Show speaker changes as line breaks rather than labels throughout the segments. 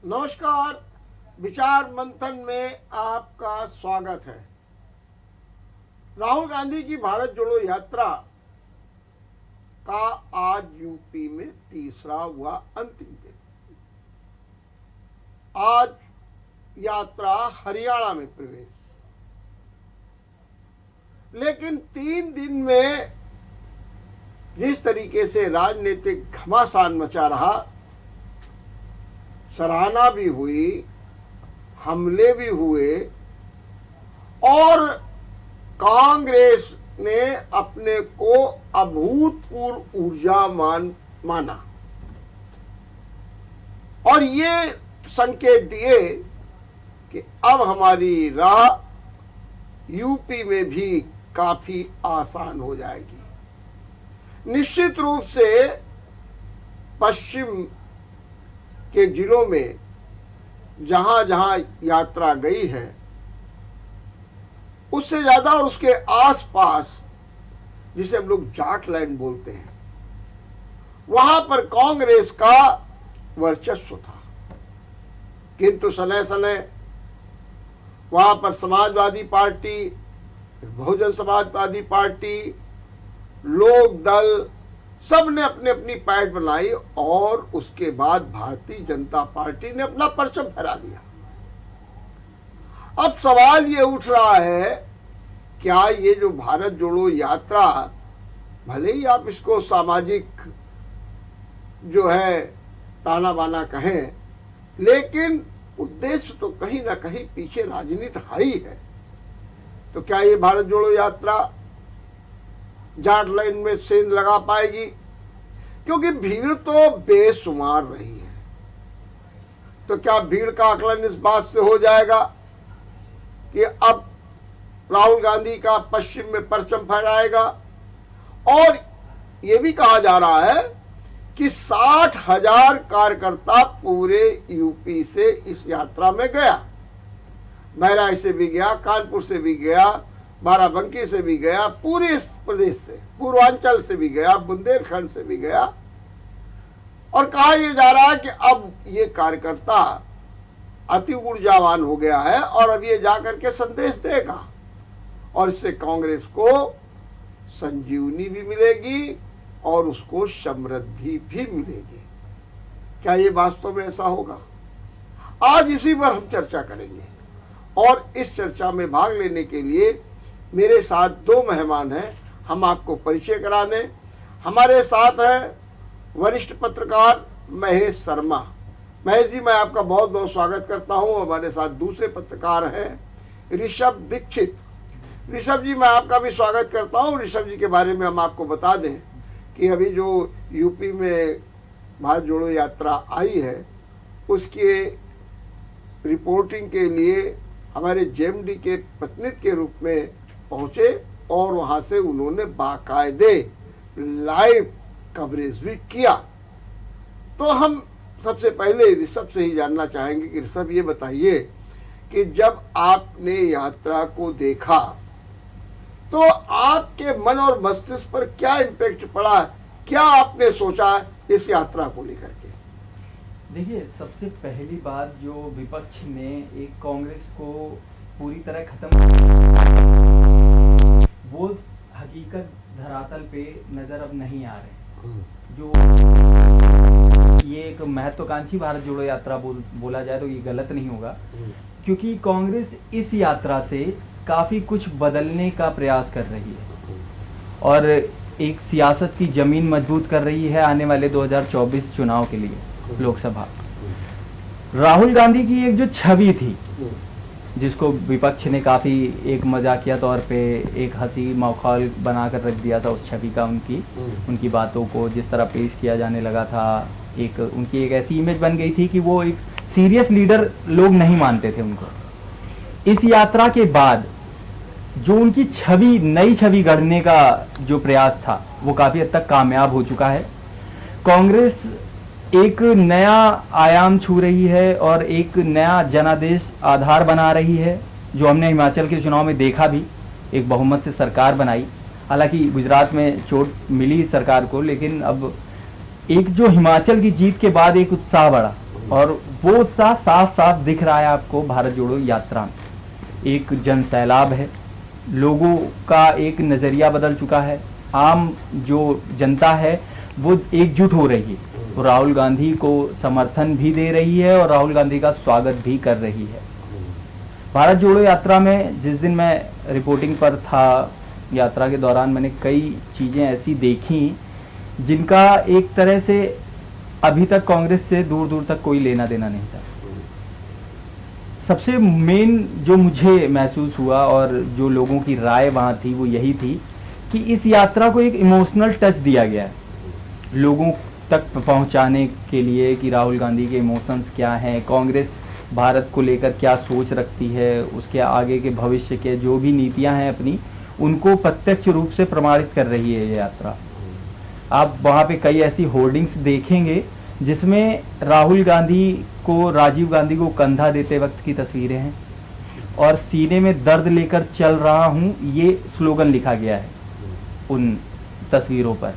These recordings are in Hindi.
नमस्कार। विचार मंथन में आपका स्वागत है। राहुल गांधी की भारत जोड़ो यात्रा का आज यूपी में तीसरा हुआ अंतिम दिन। आज यात्रा हरियाणा में प्रवेश, लेकिन 3 दिन में जिस तरीके से राजनीतिक घमासान मचा रहा, सराहना भी हुई, हमले भी हुए और कांग्रेस ने अपने को अभूतपूर्व ऊर्जावान माना और ये संकेत दिए कि अब हमारी राह यूपी में भी काफी आसान हो जाएगी। निश्चित रूप से पश्चिम के जिलों में जहां जहां यात्रा गई है, उससे ज्यादा और उसके आसपास, जिसे हम लोग जाट लैंड बोलते हैं, वहां पर कांग्रेस का वर्चस्व था। किंतु सने सने वहां पर समाजवादी पार्टी, बहुजन समाजवादी पार्टी, लोक दल, सब ने अपनी अपनी पैठ बनाई और उसके बाद भारतीय जनता पार्टी ने अपना परचम फहरा दिया। अब सवाल ये उठ रहा है, क्या ये जो भारत जोड़ो यात्रा, भले ही आप इसको सामाजिक जो है ताना बाना कहें, लेकिन उद्देश्य तो कहीं ना कहीं पीछे राजनीति हाई है। तो क्या ये भारत जोड़ो यात्रा जाट लाइन में सेंध लगा पाएगी? क्योंकि भीड़ तो बेशुमार रही है। तो क्या भीड़ का आकलन इस बात से हो जाएगा कि अब राहुल गांधी का पश्चिम में परचम फहराएगा? और यह भी कहा जा रहा है कि 60,000 कार्यकर्ता पूरे यूपी से इस यात्रा में गया। बहराइच से भी गया, कानपुर से भी गया, बाराबंकी से भी गया, पूरे इस प्रदेश से, पूर्वांचल से भी गया, बुंदेलखंड से भी गया। और कहा यह जा रहा है कि अब ये कार्यकर्ता अति ऊर्जावान हो गया है और अब ये जाकर के संदेश देगा और इससे कांग्रेस को संजीवनी भी मिलेगी और उसको समृद्धि भी मिलेगी। क्या ये वास्तव में ऐसा होगा? आज इसी पर हम चर्चा करेंगे और इस चर्चा में भाग लेने के लिए मेरे साथ 2 मेहमान हैं। हम आपको परिचय करा दें। हमारे साथ है वरिष्ठ पत्रकार महेश शर्मा। महेश जी, मैं आपका बहुत बहुत स्वागत करता हूं। हमारे साथ दूसरे पत्रकार हैं ऋषभ दीक्षित। ऋषभ जी, मैं आपका भी स्वागत करता हूं। ऋषभ जी के बारे में हम आपको बता दें कि अभी जो यूपी में भारत जोड़ो यात्रा आई है, उसके रिपोर्टिंग के लिए हमारे जेएमडी के प्रतिनिधि के रूप में पहुंचे और वहां से उन्होंने बाकायदे लाइव कवरेज भी किया। तो हम सबसे पहले ऋषभ से ही जानना चाहेंगे कि ऋषभ, ये बताइए कि जब आपने यात्रा को देखा तो आपके मन और मस्तिष्क पर क्या इम्पैक्ट पड़ा? क्या आपने सोचा इस यात्रा को लेकर के?
देखिए, सबसे पहली बात, जो विपक्ष ने एक कांग्रेस को पूरी तरह खत्म, वो हकीकत धरातल पे नजर अब नहीं आ रहे। जो ये एक महत्वाकांक्षी भारत जोड़ो यात्रा बोला जाए तो ये गलत नहीं होगा, क्योंकि कांग्रेस इस यात्रा से काफी कुछ बदलने का प्रयास कर रही है और एक सियासत की जमीन मजबूत कर रही है आने वाले 2024 चुनाव के लिए लोकसभा। राहुल गांधी की एक जो छवि थी, जिसको विपक्ष ने काफी एक मजाकिया तौर पे एक हंसी मखौल बनाकर रख दिया था, उस छवि का, उनकी बातों को जिस तरह पेश किया जाने लगा था, एक उनकी एक ऐसी इमेज बन गई थी कि वो एक सीरियस लीडर लोग नहीं मानते थे उनको। इस यात्रा के बाद जो उनकी छवि, नई छवि गढ़ने का जो प्रयास था, वो काफी हद तक कामयाब हो चुका है। कांग्रेस एक नया आयाम छू रही है और एक नया जनादेश आधार बना रही है, जो हमने हिमाचल के चुनाव में देखा भी। एक बहुमत से सरकार बनाई, हालांकि गुजरात में चोट मिली सरकार को, लेकिन अब एक जो हिमाचल की जीत के बाद एक उत्साह बढ़ा और वो उत्साह साफ साफ दिख रहा है आपको भारत जोड़ो यात्रा में। एक जन सैलाब है, लोगों का एक नज़रिया बदल चुका है, आम जो जनता है वो एकजुट हो रही है, वो राहुल गांधी को समर्थन भी दे रही है और राहुल गांधी का स्वागत भी कर रही है। भारत जोड़ो यात्रा में जिस दिन मैं रिपोर्टिंग पर था, यात्रा के दौरान मैंने कई चीज़ें ऐसी देखी जिनका एक तरह से अभी तक कांग्रेस से दूर दूर तक कोई लेना देना नहीं था। सबसे मेन जो मुझे महसूस हुआ और जो लोगों की राय वहाँ थी वो यही थी कि इस यात्रा को एक इमोशनल टच दिया गया है लोगों तक पहुँचाने के लिए कि राहुल गांधी के इमोशंस क्या हैं, कांग्रेस भारत को लेकर क्या सोच रखती है, उसके आगे के भविष्य के जो भी नीतियां हैं अपनी, उनको प्रत्यक्ष रूप से प्रमाणित कर रही है ये यात्रा। आप वहाँ पे कई ऐसी होर्डिंग्स देखेंगे जिसमें राहुल गांधी को, राजीव गांधी को कंधा देते वक्त की तस्वीरें हैं और सीने में दर्द लेकर चल रहा हूँ, ये स्लोगन लिखा गया है उन तस्वीरों पर।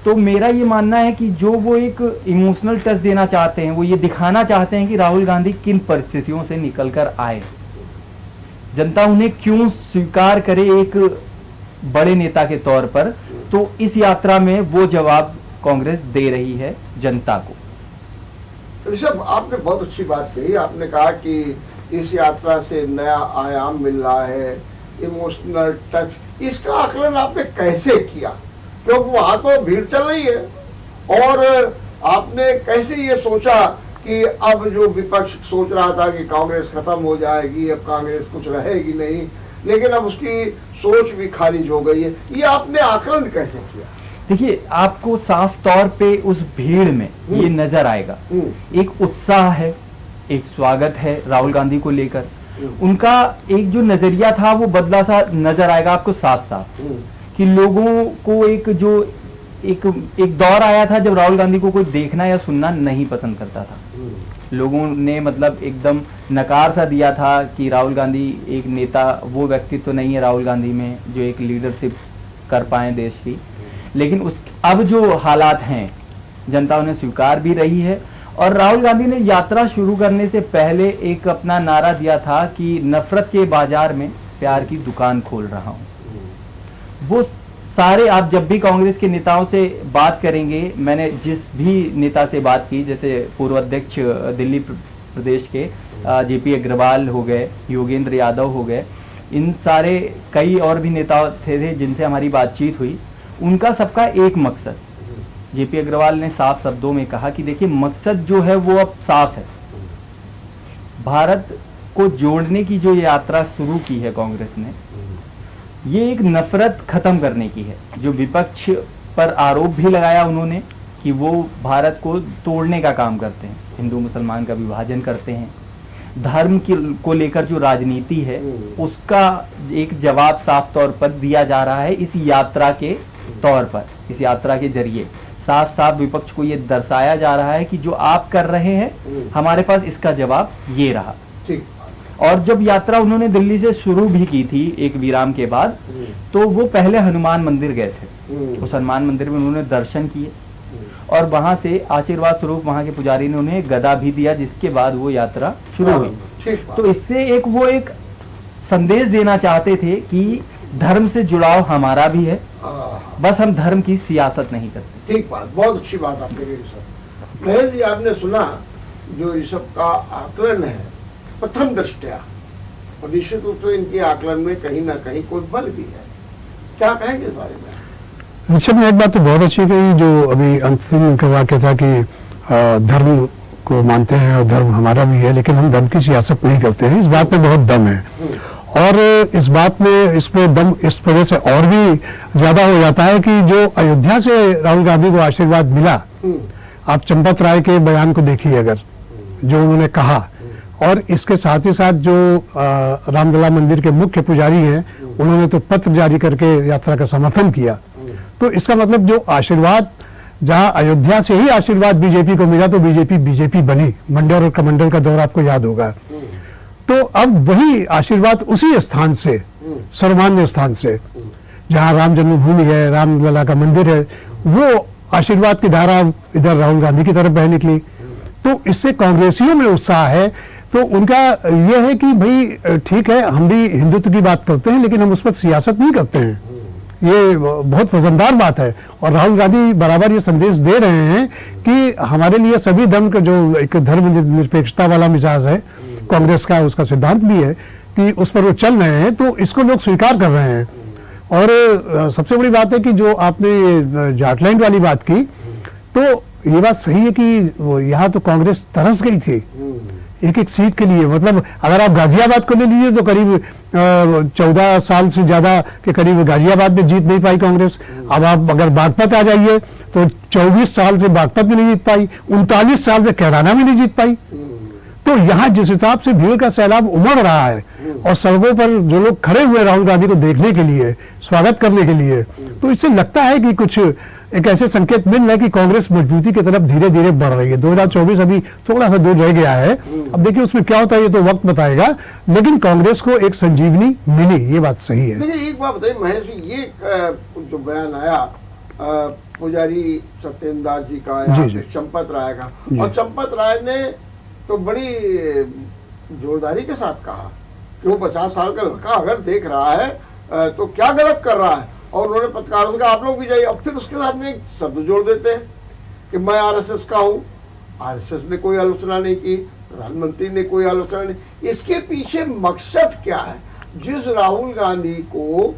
तो मेरा ये मानना है कि जो वो एक इमोशनल टच देना चाहते हैं, वो ये दिखाना चाहते हैं कि राहुल गांधी किन परिस्थितियों से निकलकर आए, जनता उन्हें क्यों स्वीकार करे एक बड़े नेता के तौर पर। तो इस यात्रा में वो जवाब कांग्रेस दे रही है जनता को।
ऋषभ, आपने बहुत अच्छी बात कही। आपने कहा कि इस यात्रा से नया आयाम मिल रहा है, इमोशनल टच। इसका आकलन आपने कैसे किया, क्योंकि वहां तो भीड़ चल रही है, और आपने कैसे ये सोचा कि अब जो विपक्ष सोच रहा था कि कांग्रेस खत्म हो जाएगी, अब कांग्रेस कुछ रहेगी नहीं, लेकिन अब उसकी सोच भी खारिज हो गई है, ये आपने आकलन कैसे किया?
देखिए, आपको साफ तौर पे उस भीड़ में ये नजर आएगा, एक उत्साह है, एक स्वागत है राहुल गांधी को लेकर। उनका एक जो नजरिया था वो बदला सा नजर आएगा आपको साफ साफ, कि लोगों को एक दौर आया था जब राहुल गांधी को कोई देखना या सुनना नहीं पसंद करता था। लोगों ने मतलब एकदम नकार सा दिया था कि राहुल गांधी एक नेता, वो व्यक्तित्व तो नहीं है राहुल गांधी में जो एक लीडरशिप कर पाए देश की। लेकिन अब जो हालात हैं, जनता उन्हें स्वीकार भी रही है। और राहुल गांधी ने यात्रा शुरू करने से पहले एक अपना नारा दिया था कि नफरत के बाजार में प्यार की दुकान खोल रहा हूं। वो सारे, आप जब भी कांग्रेस के नेताओं से बात करेंगे, मैंने जिस भी नेता से बात की, जैसे पूर्व अध्यक्ष दिल्ली प्रदेश के जेपी अग्रवाल हो गए, योगेंद्र यादव हो गए, इन सारे कई और भी नेता थे जिनसे हमारी बातचीत हुई, उनका सबका एक मकसद, जेपी अग्रवाल ने साफ शब्दों में कहा कि देखिए मकसद जो है वो अब साफ है, भारत को जोड़ने की जो यात्रा शुरू की है कांग्रेस ने, ये एक नफरत खत्म करने की है। जो विपक्ष पर आरोप भी लगाया उन्होंने कि वो भारत को तोड़ने का काम करते हैं, हिंदू मुसलमान का विभाजन करते हैं, धर्म को लेकर जो राजनीति है उसका एक जवाब साफ तौर पर दिया जा रहा है इस यात्रा के तौर पर। इस यात्रा के जरिए साफ साफ विपक्ष को ये दर्शाया जा रहा है कि जो आप कर रहे हैं हमारे पास इसका जवाब ये रहा। और जब यात्रा उन्होंने दिल्ली से शुरू भी की थी एक विराम के बाद, तो वो पहले हनुमान मंदिर गए थे। उस हनुमान मंदिर में उन्होंने दर्शन किए और वहां से आशीर्वाद स्वरूप वहां के पुजारी ने उन्हें गदा भी दिया, जिसके बाद वो यात्रा शुरू हुई। तो इससे एक संदेश देना चाहते थे कि धर्म से जुड़ाव हमारा भी है, बस हम धर्म की सियासत नहीं करते।
ठीक बात, बहुत अच्छी बात आपने कही ऋषभ। महेश जी, आपने सुना जो ऋषभ का आकलन है प्रथम दृष्टया, और निश्चित रूप से इनके आकलन में कहीं ना कहीं कोई बल भी है, क्या कहेंगे इस बारे में?
ऋषभ ने एक बात तो बहुत अच्छी कही, जो अभी अंतिम उनका वाक्य था कि धर्म को मानते हैं और धर्म हमारा भी है, लेकिन हम धर्म की सियासत नहीं करते हैं। इस बात में बहुत दम है, और इस बात में इसमें दम इस वजह से और भी ज्यादा हो जाता है कि जो अयोध्या से राहुल गांधी को आशीर्वाद मिला, आप चंपत राय के बयान को देखिए अगर, जो उन्होंने कहा, और इसके साथ ही साथ जो रामलला मंदिर के मुख्य पुजारी हैं, उन्होंने तो पत्र जारी करके यात्रा का समर्थन किया। तो इसका मतलब जो आशीर्वाद, जहां अयोध्या से ही आशीर्वाद बीजेपी को मिला, तो बीजेपी बनी। मंडल और कमंडल का दौर आपको याद होगा। तो अब वही आशीर्वाद उसी स्थान से, सर्वमान्य स्थान से, जहां राम जन्मभूमि है, रामलला का मंदिर है, वो आशीर्वाद की धारा इधर राहुल गांधी की तरफ बह निकली। तो इससे कांग्रेसियों में उत्साह है। तो उनका यह है कि भाई ठीक है, हम भी हिंदुत्व की बात करते हैं लेकिन हम उस पर सियासत नहीं करते हैं। ये बहुत वजनदार बात है और राहुल गांधी बराबर ये संदेश दे रहे हैं कि हमारे लिए सभी धर्म का जो एक धर्म निरपेक्षता वाला मिजाज है कांग्रेस का, उसका सिद्धांत भी है कि उस पर वो चल रहे हैं, तो इसको लोग स्वीकार कर रहे हैं। और सबसे बड़ी बात है कि जो आपने जाटलैंड वाली बात की, तो ये बात सही है कि यहाँ तो कांग्रेस तरस गई थी एक एक सीट के लिए। मतलब अगर आप गाजियाबाद को ले लीजिए तो करीब 14 साल से ज्यादा के करीब गाजियाबाद में जीत नहीं पाई कांग्रेस। अब आप अगर बागपत आ जाइए तो 24 साल से बागपत में नहीं जीत पाई, 39 साल से कैराना में नहीं जीत पाई। तो यहाँ जिस हिसाब से भीड़ का सैलाब उमड़ रहा है और सड़कों पर जो लोग खड़े हुए राहुल गांधी को देखने के लिए, स्वागत करने के लिए, तो इससे लगता है कि कुछ एक ऐसे संकेत मिल रहा है कि कांग्रेस मजबूती की तरफ धीरे धीरे बढ़ रही है। 2024 अभी थोड़ा सा दूर रह गया है, अब देखिए उसमें क्या होता है ये तो वक्त बताएगा, लेकिन कांग्रेस को एक संजीवनी मिली, ये बात सही है।
लेकिन एक बात बताइए महेश, ये जो बयान आया पुजारी सत्येंद्र दास जी का आया, चंपत राय का, और चंपत राय ने तो बड़ी जोरदारी के साथ कहा कि वो 50 साल का लड़का अगर देख रहा है तो क्या गलत कर रहा है। और उन्होंने पत्रकारों से कहा आप लोग भी जाइए। अब फिर उसके साथ में एक शब्द जोड़ देते हैं कि मैं आरएसएस का हूँ। आरएसएस ने कोई आलोचना नहीं की, प्रधानमंत्री ने कोई आलोचना नहीं। इसके पीछे मकसद क्या है? जिस राहुल गांधी को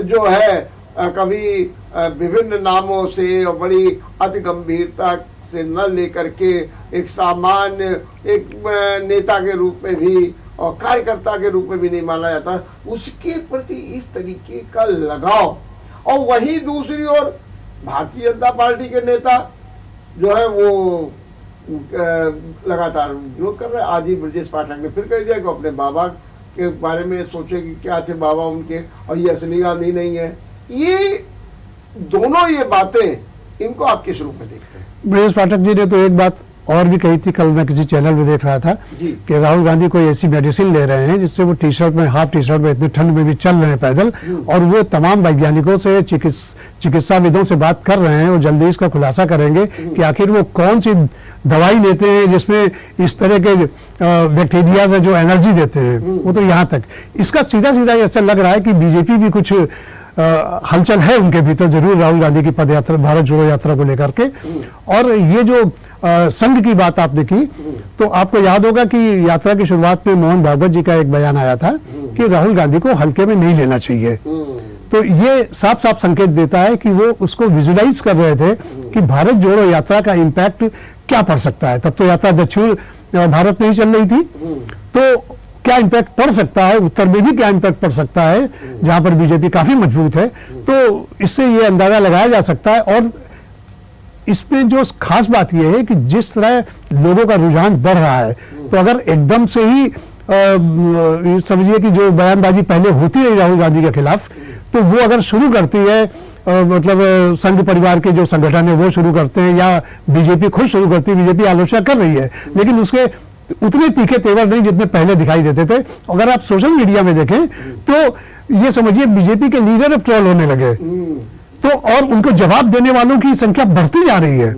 जो है कभी विभिन्न नामों से और बड़ी अति गंभीरता से न लेकर के एक सामान्य एक नेता के रूप में भी और कार्यकर्ता के रूप में भी नहीं माना जाता, उसके प्रति इस तरीके का लगाव। और वही दूसरी ओर भारतीय जनता पार्टी के नेता जो है वो लगातार विरोध कर रहे हैं। आज ही ब्रजेश पाठक ने फिर कह दिया कि अपने बाबा के बारे में सोचे कि क्या थे बाबा उनके, और ये असली गांधी नहीं है। ये दोनों ये बातें, इनको आप किस रूप में देखते हैं?
ब्रजेश पाठक जी ने तो एक बात और भी कही थी, कल मैं किसी चैनल में देख रहा था कि राहुल गांधी कोई ऐसी मेडिसिन ले रहे हैं जिससे वो टी शर्ट में, हाफ टी शर्ट में इतने ठंड में भी चल रहे हैं पैदल, और वो तमाम वैज्ञानिकों से, चिकित्साविदों से बात कर रहे हैं और जल्दी इसका खुलासा करेंगे कि आखिर वो कौन सी दवाई लेते हैं जिसमें इस तरह के बैक्टीरिया से जो एनर्जी देते हैं। वो तो यहाँ तक इसका सीधा सीधा ऐसा लग रहा है कि बीजेपी भी कुछ हलचल है उनके भीतर जरूर राहुल गांधी की पदयात्रा, भारत जोड़ो यात्रा को लेकर के। और ये जो संघ की बात आपने की, तो आपको याद होगा कि यात्रा की शुरुआत में मोहन भागवत जी का एक बयान आया था कि राहुल गांधी को हल्के में नहीं लेना चाहिए। तो ये साफ साफ संकेत देता है कि वो उसको विजुलाइज कर रहे थे कि भारत जोड़ो यात्रा का इम्पैक्ट क्या पड़ सकता है। तब तो यात्रा दक्षिण भारत में ही चल रही थी, तो क्या इम्पैक्ट पड़ सकता है, उत्तर में भी क्या इम्पैक्ट पड़ सकता है जहां पर बीजेपी काफी मजबूत है। तो इससे ये अंदाजा लगाया जा सकता है। और इसमें जो खास बात यह है कि जिस तरह लोगों का रुझान बढ़ रहा है, तो अगर एकदम से ही समझिए कि जो बयानबाजी पहले होती रही राहुल गांधी के खिलाफ, तो वो अगर शुरू करती है, मतलब संघ परिवार के जो संगठन है वो शुरू करते हैं या बीजेपी खुद शुरू करती है, बीजेपी आलोचना कर रही है, लेकिन उसके उतने तीखे तेवर नहीं जितने पहले दिखाई देते थे। अगर आप सोशल मीडिया में देखें तो ये समझिए बीजेपी के लीडर अब ट्रोल होने लगे, तो और उनको जवाब देने वालों की संख्या बढ़ती जा रही है।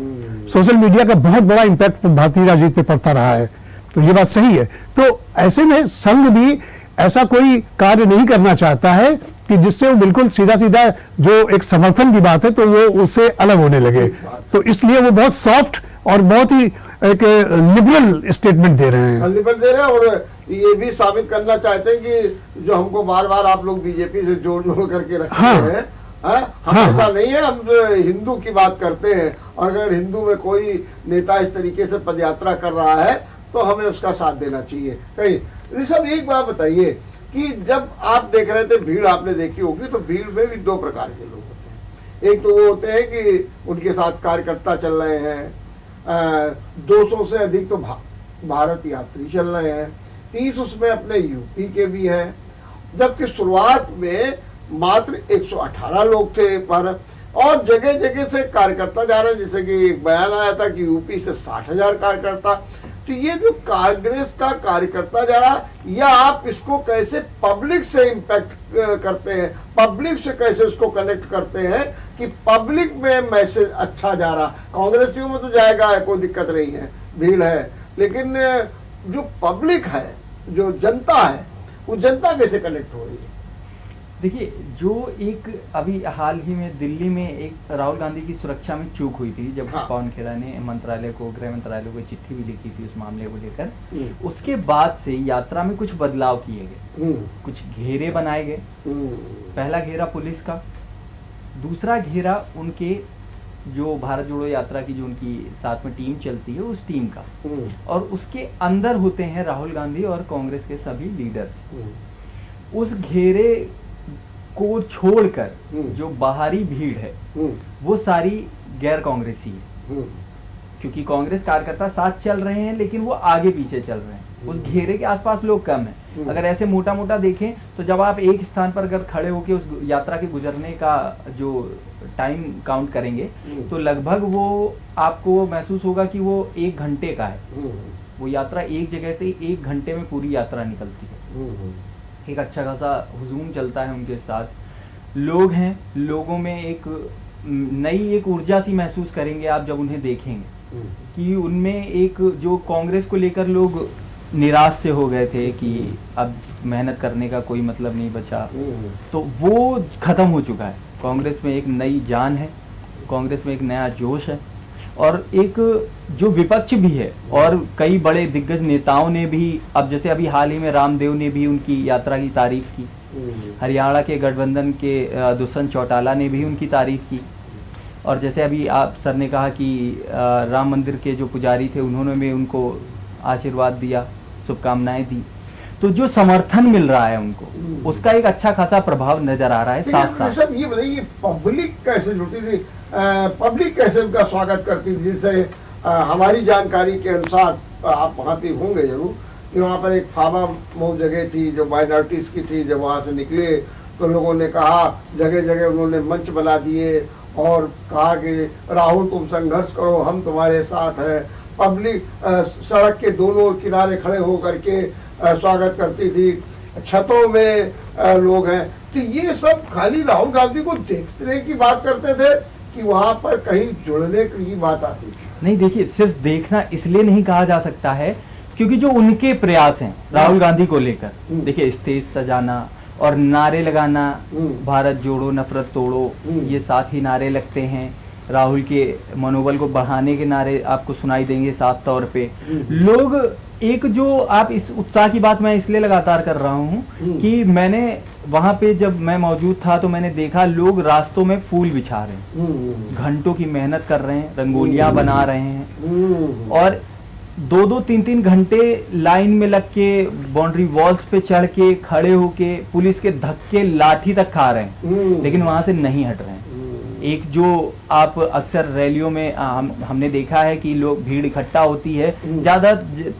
सोशल मीडिया का बहुत बड़ा इम्पैक्ट भारतीय राजनीति पे पड़ता रहा है, तो ये बात सही है। तो ऐसे में संघ भी ऐसा कोई कार्य नहीं करना चाहता है कि जिससे वो बिल्कुल सीधा सीधा जो एक समर्थन की बात है तो वो उससे अलग होने लगे। तो इसलिए वो बहुत सॉफ्ट और बहुत ही एक लिबरल स्टेटमेंट दे रहे हैं,
लिबरल दे रहे हैं। और ये भी साबित करना चाहते हैं कि जो हमको बार बार आप लोग बीजेपी से जोड़ करके रखते हैं, हम ऐसा नहीं है, हम हिंदू की बात करते हैं। अगर हिंदू में कोई नेता इस तरीके से पदयात्रा कर रहा है तो हमें उसका साथ देना चाहिए। कहीं ऋषभ एक बात बताइए कि जब आप देख रहे थे, भीड़ आपने देखी होगी, तो भीड़ में भी दो प्रकार के लोग होते हैं। एक तो वो होते हैं कि उनके साथ कार्यकर्ता चल रहे हैं, 200 से अधिक तो भारत यात्री चल रहे हैं, 30 उसमें अपने यूपी के भी हैं। जबकि शुरुआत में मात्र 118 लोग थे पर, और जगह जगह से कार्यकर्ता जा रहे हैं। जैसे कि एक बयान आया था कि यूपी से 60,000 कार्यकर्ता। तो ये जो कांग्रेस का कार्यकर्ता जा रहा, या आप इसको कैसे पब्लिक से इम्पैक्ट करते हैं, पब्लिक से कैसे उसको कनेक्ट करते हैं कि पब्लिक में मैसेज अच्छा जा रहा। कांग्रेसियों में तो जाएगा, कोई दिक्कत नहीं है, भीड़ है, लेकिन जो पब्लिक है, जो जनता है, वो जनता कैसे कनेक्ट हो रही है?
देखिए, जो एक अभी हाल ही में दिल्ली में एक राहुल गांधी की सुरक्षा में चूक हुई थी, जब
हाँ।
पवन खेड़ा ने मंत्रालय को, गृह मंत्रालय को चिट्ठी भी लिखी थी उस मामले को लेकर, उसके बाद से यात्रा में कुछ बदलाव किए गए, कुछ घेरे बनाए गए। पहला घेरा पुलिस का, दूसरा घेरा उनके जो भारत जोड़ो यात्रा की जो उनकी साथ में टीम चलती है उस टीम का, और उसके अंदर होते हैं राहुल गांधी और कांग्रेस के सभी लीडर्स। उस घेरे को छोड़कर जो बाहरी भीड़ है वो सारी गैर कांग्रेसी है, क्योंकि कांग्रेस कार्यकर्ता साथ चल रहे हैं लेकिन वो आगे पीछे चल रहे हैं। उस घेरे के आसपास लोग कम हैं। अगर ऐसे मोटा मोटा देखें तो जब आप एक स्थान पर अगर खड़े होकर उस यात्रा के गुजरने का जो टाइम काउंट करेंगे तो लगभग वो आपको महसूस होगा कि वो 1 घंटे का है। वो यात्रा एक जगह से 1 घंटे में पूरी यात्रा निकलती है। एक अच्छा खासा हुजूम चलता है उनके साथ, लोग हैं, लोगों में एक नई एक ऊर्जा सी महसूस करेंगे आप जब उन्हें देखेंगे कि उनमें एक जो कांग्रेस को लेकर लोग निराश से हो गए थे कि अब मेहनत करने का कोई मतलब नहीं बचा, तो वो खत्म हो चुका है। कांग्रेस में एक नई जान है, कांग्रेस में एक नया जोश है, और एक जो विपक्ष भी है और कई बड़े दिग्गज नेताओं ने भी, अब जैसे अभी हाल ही में रामदेव ने भी उनकी यात्रा की तारीफ की, हरियाणा के गठबंधन के दुष्यंत चौटाला ने भी उनकी तारीफ की, और जैसे अभी आप सर ने कहा कि राम मंदिर के जो पुजारी थे उन्होंने भी उनको आशीर्वाद दिया, शुभकामनाएं दी। तो जो समर्थन मिल रहा है उनको, उसका एक अच्छा खासा प्रभाव नजर आ रहा है साफ साफ।
सब ये बताइए, पब्लिक कैसे जुड़ती थी, पब्लिक कैसे उनका स्वागत करती थी? जैसे हमारी जानकारी के अनुसार, आप वहाँ पे होंगे जरूर, कि वहाँ पर एक फार्मा मऊ जगह थी जो माइनॉरिटीज की थी। जब वहाँ से निकले तो लोगों ने कहा, जगह जगह उन्होंने मंच बना दिए और कहा कि राहुल तुम संघर्ष करो, हम तुम्हारे साथ हैं। पब्लिक सड़क के दोनों किनारे खड़े होकर के स्वागत करती थी, छतों में लोग हैं। तो ये सब खाली राहुल गांधी को देखने की बात करते थे कि वहां पर कहीं जुड़ने की बात आती थी?
नहीं, देखिए, सिर्फ देखना इसलिए नहीं कहा जा सकता है क्योंकि जो उनके प्रयास हैं राहुल गांधी को लेकर, देखिए स्टेज सजाना और नारे लगाना, भारत जोड़ो नफरत तोड़ो, ये साथ ही नारे लगते हैं। राहुल के मनोबल को बढ़ाने के नारे आपको सुनाई देंगे साफ तौर पे। लोग एक जो आप इस उत्साह की बात मैं इसलिए लगातार कर रहा हूँ कि मैंने वहां पे जब मैं मौजूद था तो मैंने देखा लोग रास्तों में फूल बिछा रहे हैं, घंटों की मेहनत कर रहे हैं, रंगोलियां बना रहे हैं, और 2-2, 3-3 घंटे लाइन में लग के बाउंड्री वॉल्स पे चढ़ के खड़े होके पुलिस के धक्के लाठी तक खा रहे हैं, लेकिन वहां से नहीं हट रहे हैं। एक जो आप अक्सर रैलियों में हमने देखा है कि लोग भीड़ इकट्ठा होती है ज्यादा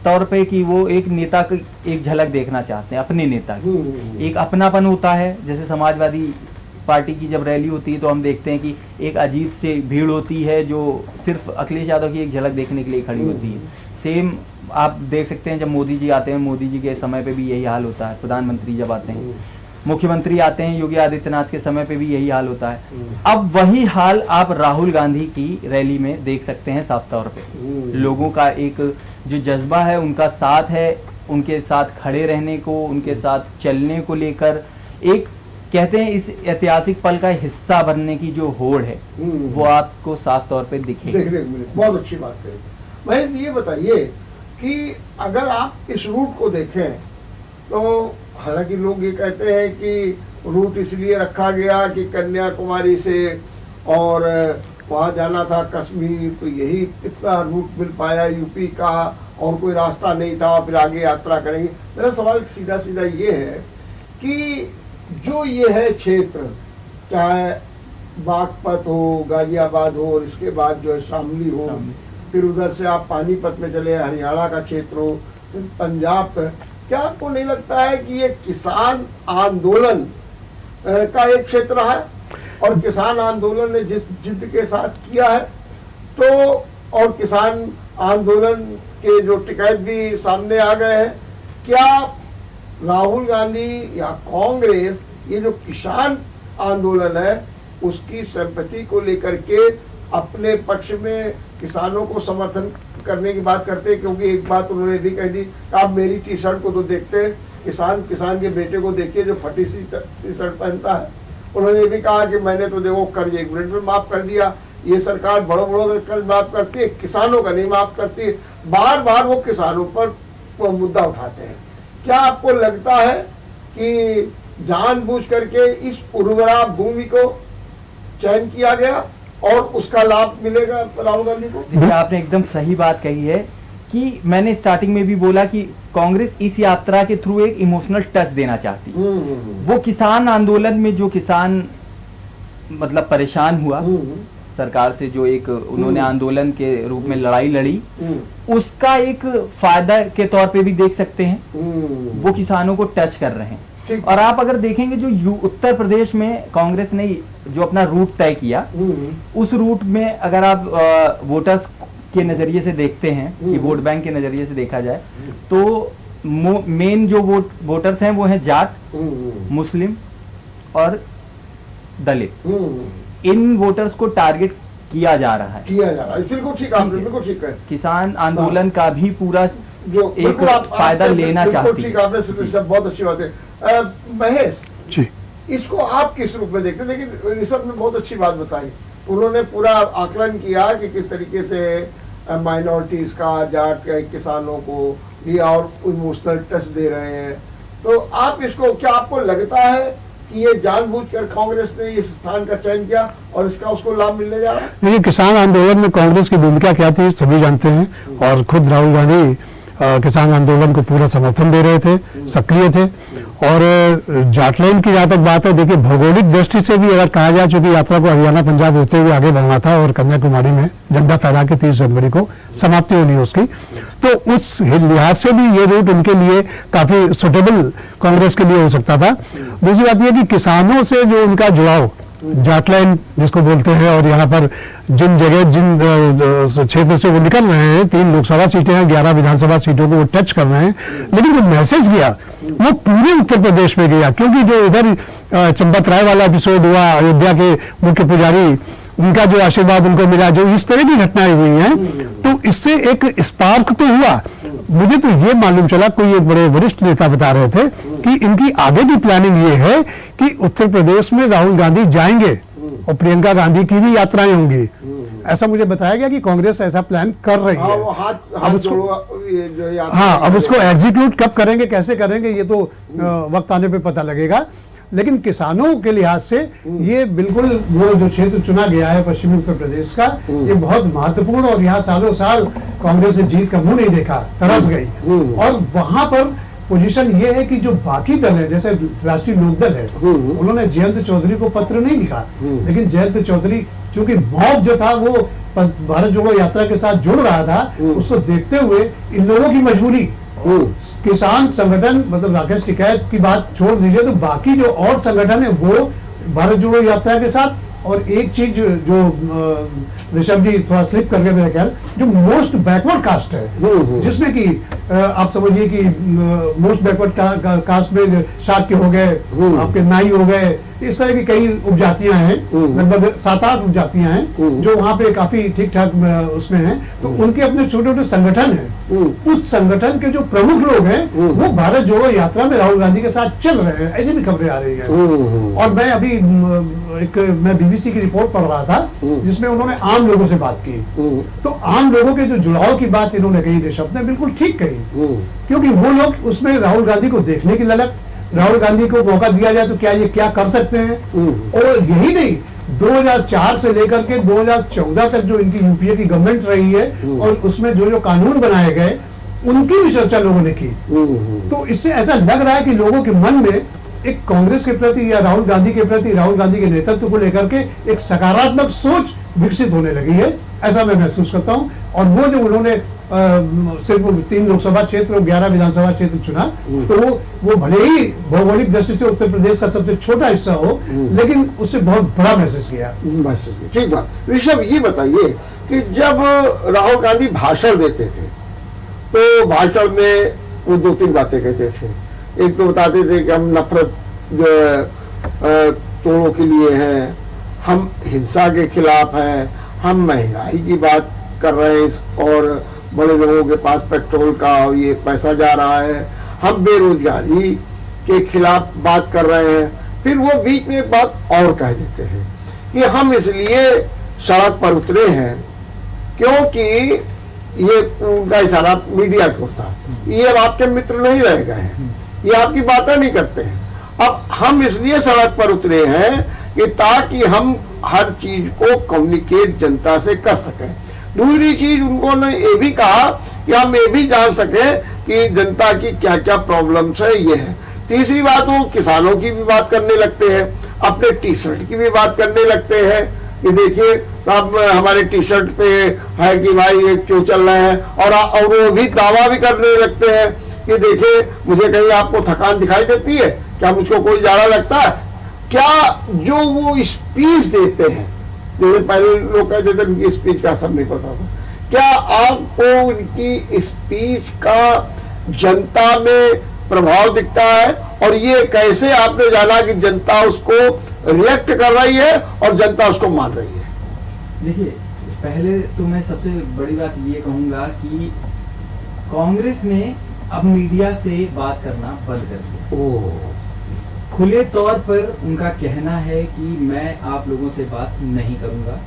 तौर पे कि वो एक नेता की एक झलक देखना चाहते हैं, अपने नेता की। एक अपनापन होता है, जैसे समाजवादी पार्टी की जब रैली होती है तो हम देखते हैं कि एक अजीब से भीड़ होती है जो सिर्फ अखिलेश यादव की एक झलक देखने के लिए खड़ी होती है। सेम आप देख सकते हैं जब मोदी जी आते हैं, मोदी जी के समय पे भी यही हाल होता है। प्रधानमंत्री जब आते हैं, मुख्यमंत्री आते हैं, योगी आदित्यनाथ के समय पे भी यही हाल होता है। अब वही हाल आप राहुल गांधी की रैली में देख सकते हैं साफ तौर पे। लोगों का एक जो जज्बा है, उनका साथ है, उनके साथ खड़े रहने को, उनके साथ चलने को लेकर, एक कहते हैं इस ऐतिहासिक पल का हिस्सा बनने की जो होड़ है वो आपको साफ तौर पे दिखेगी।
देखने को मिले। बहुत अच्छी बात है। महेश, ये बताइए कि अगर आप इस रूट को देखें तो हालांकि लोग ये कहते हैं कि रूट इसलिए रखा गया कि कन्याकुमारी से और वहाँ जाना था कश्मीर, तो यही इतना रूट मिल पाया यूपी का, और कोई रास्ता नहीं था, फिर आगे यात्रा करेंगे। मेरा सवाल सीधा सीधा ये है कि जो ये है क्षेत्र, चाहे बागपत हो, गाजियाबाद हो, और इसके बाद जो है शामली हो, फिर उधर से आप पानीपत में चले, हरियाणा का क्षेत्र हो, फिर पंजाब का, क्या आपको नहीं लगता है कि ये किसान आंदोलन का एक क्षेत्र है? और किसान आंदोलन ने जिस जिद के साथ किया है, तो और किसान आंदोलन के जो टिकैत भी सामने आ गए हैं, क्या राहुल गांधी या कांग्रेस ये जो किसान आंदोलन है उसकी सिंपैथी को लेकर के अपने पक्ष में किसानों को समर्थन करने की बात करते हैं, क्योंकि एक बात उन्होंने भी कह दी कि आप मेरी टी शर्ट को तो देखते हैं, किसान के बेटे को देखिए जो फटी सी टी शर्ट पहनता है। उन्होंने ये भी कहा कि मैंने तो देखो कर्ज 1 मिनट में माफ कर दिया, ये सरकार बड़ों का कर्ज माफ करती है, किसानों का नहीं माफ करती। बार बार वो किसानों पर वो मुद्दा उठाते हैं। क्या आपको लगता है कि जानबूझ करके इस उर्वरा भूमि को चयन किया गया और उसका लाभ मिलेगा राहुल गांधी को?
देखिए, आपने एकदम सही बात कही है कि मैंने स्टार्टिंग में भी बोला कि कांग्रेस इस यात्रा के थ्रू एक इमोशनल टच देना चाहती है। वो किसान आंदोलन में जो किसान मतलब परेशान हुआ सरकार से, जो एक उन्होंने आंदोलन के रूप में लड़ाई लड़ी, उसका एक फायदा के तौर पे भी देख सकते हैं। वो किसानों को टच कर रहे हैं। और आप अगर देखेंगे जो उत्तर प्रदेश में कांग्रेस ने जो अपना रूट तय किया, उस रूट में अगर आप वोटर्स के नजरिए से देखते हैं कि वोट बैंक के नजरिए से देखा जाए, तो मेन जो वोटर्स हैं वो हैं जाट, मुस्लिम और दलित। इन वोटर्स को टारगेट किया जा रहा है।
बिल्कुल ठीक, आपने बिल्कुल ठीक है।
किसान आंदोलन का भी पूरा
जो
एक फायदा लेना चाहती है।
ठीक, आपने बहुत अच्छी बात है। महेश
जी,
इसको आप किस रूप में देखते हैं? लेकिन ऋषभ ने बहुत अच्छी बात बताई, उन्होंने पूरा आकलन किया कि किस तरीके से माइनॉरिटीज का, जाट के किसानों को लिया और इमोशनल टच दे रहे हैं। तो आप इसको, क्या आपको लगता है कि ये जानबूझकर कांग्रेस ने इस स्थान का चयन किया और इसका उसको लाभ मिलने जा रहा है?
देखिए, किसान आंदोलन में कांग्रेस की भूमिका क्या थी सभी जानते हैं, और खुद राहुल गांधी किसान आंदोलन को पूरा समर्थन दे रहे थे, सक्रिय थे। और जाटलैंड की जहाँ तक बात है, देखिए भौगोलिक दृष्टि से भी अगर कहा जाए, चूंकि यात्रा को हरियाणा पंजाब होते हुए आगे बढ़ना था और कन्याकुमारी में झंडा फहरा के 30 जनवरी को समाप्ति होनी है उसकी, तो उस लिहाज से भी ये रूट उनके लिए काफी सुटेबल कांग्रेस के लिए हो सकता था। दूसरी बात यह कि किसानों से जो उनका जुड़ाव, जाटलैंड जिसको बोलते हैं, और यहाँ पर जिन क्षेत्र से वो निकल रहे हैं, 3 लोकसभा सीटें हैं, 11 विधानसभा सीटों को वो टच कर रहे हैं, लेकिन जो मैसेज गया वो पूरे उत्तर प्रदेश में गया। क्योंकि जो इधर चंपत राय वाला एपिसोड हुआ, अयोध्या के मुख्य पुजारी, उनका जो आशीर्वाद उनको मिला, जो इस तरह की घटनाएं हुई हैं, तो इससे एक स्पार्क तो हुआ। मुझे तो ये मालूम चला, कोई एक बड़े वरिष्ठ नेता बता रहे थे कि इनकी आगे की प्लानिंग ये है कि उत्तर प्रदेश में राहुल गांधी जाएंगे और प्रियंका गांधी की भी यात्राएं होंगी। ऐसा मुझे बताया गया कि कांग्रेस ऐसा प्लान कर रही है। अब उसको एग्जीक्यूट कब करेंगे, कैसे करेंगे, ये तो वक्त आने पे पता लगेगा। लेकिन किसानों के लिहाज से ये बिल्कुल वो जो क्षेत्र चुना गया है पश्चिमी उत्तर प्रदेश का, ये बहुत महत्वपूर्ण, और यहाँ सालों साल कांग्रेस ने जीत का मुंह नहीं देखा, तरस गई। और वहां पर पोजीशन ये है कि जो बाकी दल है, जैसे राष्ट्रीय लोकदल है, उन्होंने जयंत चौधरी को पत्र नहीं लिखा, लेकिन जयंत चौधरी चूंकि मॉब जो था वो भारत जोड़ो यात्रा के साथ जुड़ रहा था, उसको देखते हुए इन लोगों की मजबूरी, किसान संगठन, मतलब राकेश टिकैत की बात छोड़ दीजिए, तो बाकी जो और संगठन है वो भारत जोड़ो यात्रा के साथ। और एक चीज जो ऋषभ जी थोड़ा स्लिप करके मेरा ख्याल, जो मोस्ट बैकवर्ड कास्ट है, जिसमें कि आप समझिए कि मोस्ट बैकवर्ड कास्ट में शाक्य हो गए, आपके नाई हो गए, इस तरह की कई उपजातियां हैं, लगभग 7-8 उपजातियां हैं जो वहाँ पे काफी ठीक ठाक उसमें हैं। तो उनके अपने छोटे छोटे संगठन हैं, उस संगठन के जो प्रमुख लोग हैं वो भारत जोड़ो यात्रा में राहुल गांधी के साथ चल रहे हैं, ऐसी भी खबरें आ रही हैं। और मैं अभी मैं बीबीसी की रिपोर्ट पढ़ रहा था जिसमें उन्होंने आम लोगों से बात की, तो आम लोगों के जो जुड़ाव की बात इन्होंने कही, ऋषभ ने बिल्कुल ठीक कही, क्योंकि वो लोग उसमें राहुल गांधी को देखने की ललक, राहुल गांधी को मौका दिया जाए तो क्या ये क्या कर सकते हैं। और यही नहीं, 2004 से लेकर के 2014 तक जो इनकी यूपीए की गवर्नमेंट रही है और उसमें जो जो कानून बनाए गए उनकी भी चर्चा लोगों ने की। तो इससे ऐसा लग रहा है कि लोगों के मन में एक कांग्रेस के प्रति या राहुल गांधी के प्रति, राहुल गांधी के नेतृत्व को लेकर के एक सकारात्मक सोच विकसित होने लगी है, ऐसा मैं महसूस करता हूं। और वो जो उन्होंने सिर्फ 3 लोकसभा क्षेत्र और 11 विधानसभा क्षेत्र चुना, तो वो भले ही भौगोलिक दृष्टि से उत्तर प्रदेश का सबसे छोटा हिस्सा हो, लेकिन उससे बहुत बड़ा मैसेज किया।
ठीक बात। ऋषभ, ये बताइए कि जब राहुल गांधी भाषण देते थे तो भाषण में वो 2-3 बातें कहते थे। एक तो बताते थे कि हम नफरत जो तोड़ों के लिए हैं, हम हिंसा के खिलाफ हैं, हम महंगाई की बात कर रहे हैं और बड़े लोगों के पास पेट्रोल का और ये पैसा जा रहा है, हम बेरोजगारी के खिलाफ बात कर रहे हैं, फिर वो बीच में एक बात और कह देते हैं कि हम इसलिए सड़क पर उतरे हैं क्योंकि ये उनका इशारा मीडिया को था, ये अब आपके मित्र नहीं रह गए हैं, ये आपकी बातें नहीं करते हैं, अब हम इसलिए सड़क पर उतरे हैं कि ताकि हम हर चीज को कम्युनिकेट जनता से कर सकें। दूसरी चीज उन्होंने ये भी कहा कि हम ये भी जान सके कि जनता की क्या क्या प्रॉब्लम्स है, ये है। तीसरी बात, वो किसानों की भी बात करने लगते हैं, अपने टी शर्ट की भी बात करने लगते हैं कि देखिए साहब हमारे टी शर्ट पे है कि भाई ये क्यों चल रहे हैं, और वो भी दावा भी करने लगते हैं कि देखिए मुझे कहीं आपको थकान दिखाई देती है क्या, मुझको कोई जाड़ा लगता है क्या। जो वो स्पीच देते हैं, जैसे पहले लोग कहते थे उनकी स्पीच का असर नहीं पता था, क्या आपको उनकी स्पीच का जनता में प्रभाव दिखता है, और ये कैसे आपने जाना कि जनता उसको रिएक्ट कर रही है और जनता उसको मान रही है?
देखिए, पहले तो मैं सबसे बड़ी बात ये कहूंगा कि कांग्रेस ने अब मीडिया से बात करना बंद कर दिया। खुले तौर पर उनका कहना है कि मैं आप लोगों से बात नहीं करूंगा,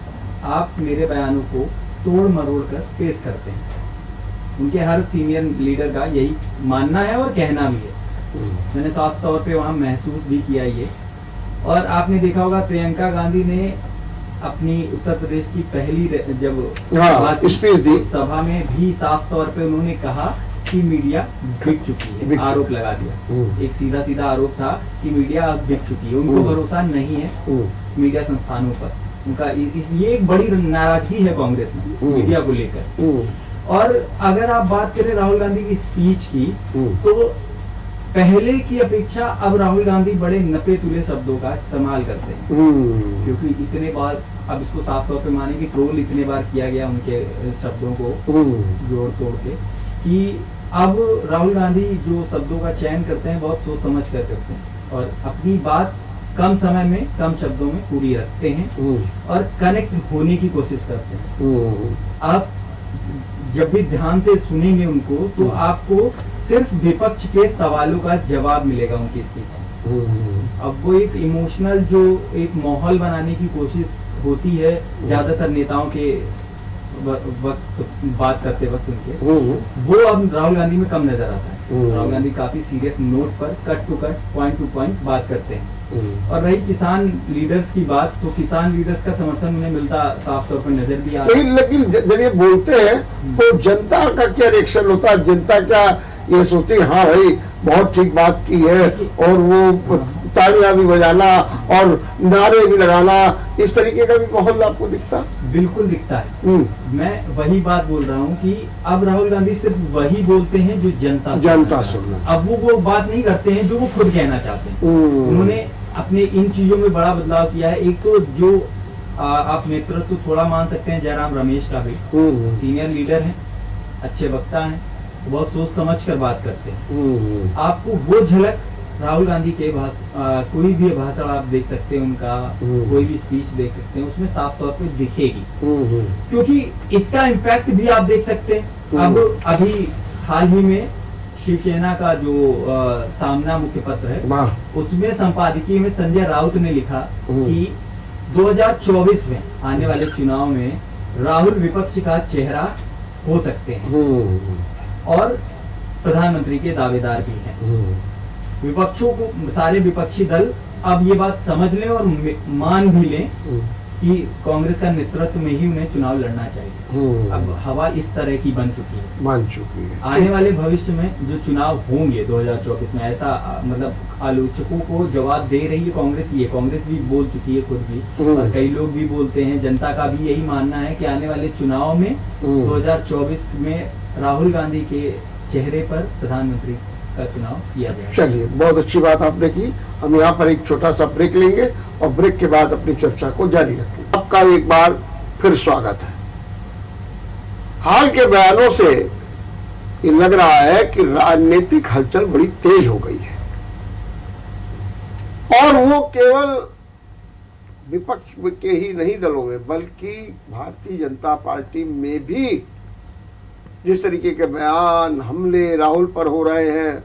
आप मेरे बयानों को तोड़ मरोड़ कर पेश करते हैं। उनके हर सीनियर लीडर का यही मानना है और कहना भी है। मैंने साफ तौर पे वहां महसूस भी किया ये। और आपने देखा होगा प्रियंका गांधी ने अपनी उत्तर प्रदेश की पहली जब
स्पीच दी,
सभा में भी साफ तौर पे उन्होंने कहा कि मीडिया बिक चुकी है, आरोप लगा दिया। एक सीधा सीधा आरोप था कि मीडिया अब बिक चुकी है, उनको भरोसा नहीं है मीडिया संस्थानों पर। उनका ये एक बड़ी नाराजगी है कांग्रेस में मीडिया को लेकर। और अगर आप बात करें राहुल गांधी की स्पीच की, तो पहले की अपेक्षा अब राहुल गांधी बड़े नपे तुले शब्दों का इस्तेमाल करते हैं, क्योंकि इतने बार, अब इसको साफ तौर पे माने कि ट्रोल इतने बार किया गया उनके शब्दों को जोड़ तोड़ के, कि अब राहुल गांधी जो शब्दों का चयन करते हैं बहुत सोच समझ कर करते हैं और अपनी बात कम समय में कम शब्दों में पूरी रखते हैं और कनेक्ट होने की कोशिश करते हैं। आप जब भी ध्यान से सुनेंगे उनको तो आपको सिर्फ विपक्ष के सवालों का जवाब मिलेगा उनकी स्पीच। अब वो एक इमोशनल जो एक माहौल बनाने की कोशिश होती है ज्यादातर नेताओं के वक्त बात करते वक्त उनके, वो अब राहुल गांधी में कम नजर आता है। राहुल गांधी काफी सीरियस नोट पर cut to cut point to point बात करते हैं। और रही किसान लीडर्स की बात, तो किसान लीडर्स का समर्थन उन्हें मिलता साफ तौर पर नजर भी आ रहा है।
लेकिन जब ये बोलते हैं तो जनता का क्या रिएक्शन होता है? जनता क्या ये सोचती है हाँ भाई बहुत ठीक बात की है, और वो तालियां भी बजाना और नारे भी लगाना, इस तरीके का भी माहौल आपको दिखता?
बिल्कुल दिखता है। मैं वही बात बोल रहा हूँ कि अब राहुल गांधी सिर्फ वही बोलते हैं जो जनता सुनना। अब वो बात नहीं करते हैं जो वो खुद कहना चाहते हैं। उन्होंने अपने इन चीजों में बड़ा बदलाव किया है। एक तो जो आप नेतृत्व तो थोड़ा मान सकते हैं जयराम रमेश का भी, सीनियर लीडर हैं, अच्छे वक्ता हैं, बहुत सोच समझ कर बात करते हैं। आपको वो झलक राहुल गांधी के कोई भी भाषण आप देख सकते हैं, उनका कोई भी स्पीच देख सकते हैं, उसमें साफ तौर पे दिखेगी। क्योंकि इसका इम्पैक्ट भी आप देख सकते हैं। अब अभी हाल ही में शिवसेना का जो सामना मुख्य पत्र है, उसमें संपादकीय में संजय राउत ने लिखा कि 2024 में आने वाले चुनाव में राहुल विपक्ष का चेहरा हो सकते हैं और प्रधानमंत्री के दावेदार भी हैं। विपक्षों को, सारे विपक्षी दल अब ये बात समझ लें और मान भी लें कि कांग्रेस का नेतृत्व में ही उन्हें चुनाव लड़ना चाहिए। अब हवा इस तरह की बन चुकी है। आने वाले भविष्य में जो चुनाव होंगे 2024 में, ऐसा मतलब आलोचकों को जवाब दे रही है कांग्रेस। ये कांग्रेस भी बोल चुकी है खुद भी, और कई लोग भी बोलते हैं, जनता का भी यही मानना है कि आने वाले चुनाव में 2024 में राहुल गांधी के चेहरे पर प्रधानमंत्री का चुनाव किया जाएगा।
चलिए, बहुत अच्छी बात आपने की। हम यहाँ पर एक छोटा सा ब्रेक लेंगे और ब्रेक के बाद अपनी चर्चा को जारी रखेंगे। आपका एक बार फिर स्वागत है। हाल के बयानों से ये लग रहा है कि राजनीतिक हलचल बड़ी तेज हो गई है, और वो केवल विपक्ष के ही नहीं दलों में बल्कि भारतीय जनता पार्टी में भी जिस तरीके के बयान हमले राहुल पर हो रहे हैं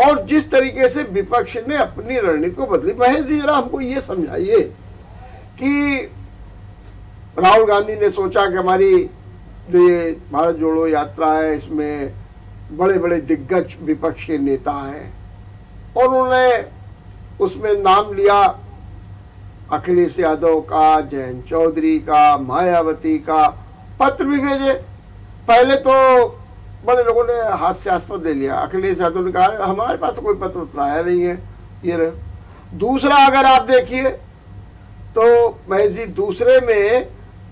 और जिस तरीके से विपक्ष ने अपनी रणनीति को बदली, महेश जी जरा हमको ये समझाइए कि राहुल गांधी ने सोचा कि हमारी जो ये भारत जोड़ो यात्रा है इसमें बड़े बड़े दिग्गज विपक्ष के नेता हैं और उन्होंने उसमें नाम लिया अखिलेश यादव का, जयंत चौधरी का, मायावती का, पत्र भी भेजे। पहले तो बड़े लोगों ने हास्यास्पद ले लिया, अखिलेश यादव ने कहा हमारे पास तो कोई पत्र उत्तर आया नहीं है, ये रहे। दूसरा अगर आप देखिए तो महेश जी दूसरे में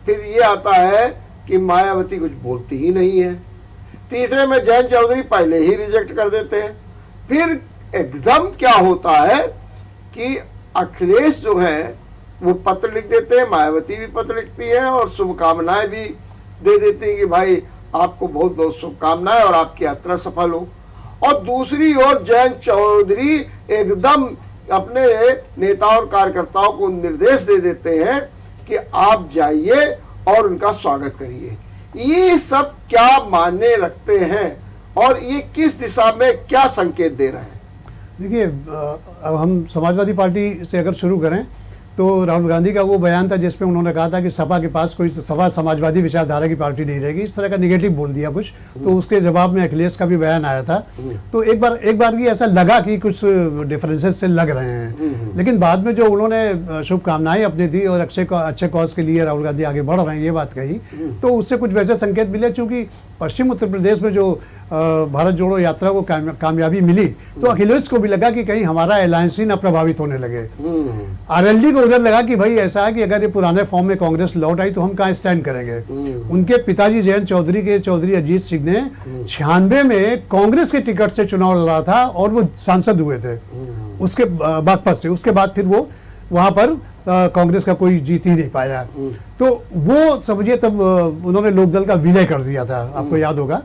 फिर ये आता है कि मायावती कुछ बोलती ही नहीं है। तीसरे में जयंत चौधरी पहले ही रिजेक्ट कर देते हैं। फिर एकदम क्या होता है कि अखिलेश जो है वो पत्र लिख देते हैं, मायावती भी पत्र लिखती है और शुभकामनाएं भी दे देती हैं कि भाई आपको बहुत बहुत शुभकामनाएं और आपकी यात्रा सफल हो। और दूसरी ओर जयंत चौधरी एकदम अपने नेताओं और कार्यकर्ताओं को निर्देश दे देते हैं कि आप जाइए और उनका स्वागत करिए। ये सब क्या मायने रखते हैं और ये किस दिशा में क्या संकेत दे रहे हैं?
देखिए, अब हम समाजवादी पार्टी से अगर शुरू करें तो राहुल गांधी का वो बयान था जिसमें उन्होंने कहा था कि सपा के पास कोई सपा समाजवादी विचारधारा की पार्टी नहीं रहेगी, इस तरह का निगेटिव बोल दिया कुछ। तो उसके जवाब में अखिलेश का भी बयान आया था। तो एक बार की ऐसा लगा कि कुछ डिफरेंसेस से लग रहे हैं, लेकिन बाद में जो उन्होंने शुभकामनाएं अपनी दी और अच्छे कॉज के लिए राहुल गांधी आगे बढ़ रहे हैं ये बात कही, तो उससे कुछ वैसे संकेत मिले। चूंकि पश्चिम उत्तर प्रदेश में जो भारत जोड़ो यात्रा को कामयाबी मिली तो अखिलेश को भी लगा कि कहीं हमारा अलायंस ही ना प्रभावित होने लगे। आरएलडी को उधर लगा कि भाई ऐसा है कि अगर ये पुराने फॉर्म में कांग्रेस लौट आई तो हम कहाँ स्टैंड करेंगे। उनके पिताजी जयंत चौधरी के चौधरी अजीत सिंह ने 96 में कांग्रेस के टिकट से चुनाव लड़ा था और वो सांसद हुए थे उसके बागपत से। उसके बाद फिर वो वहां पर कांग्रेस का कोई जीत ही नहीं पाया। तो वो समझिए तब उन्होंने लोकदल का विलय कर दिया था, आपको याद होगा।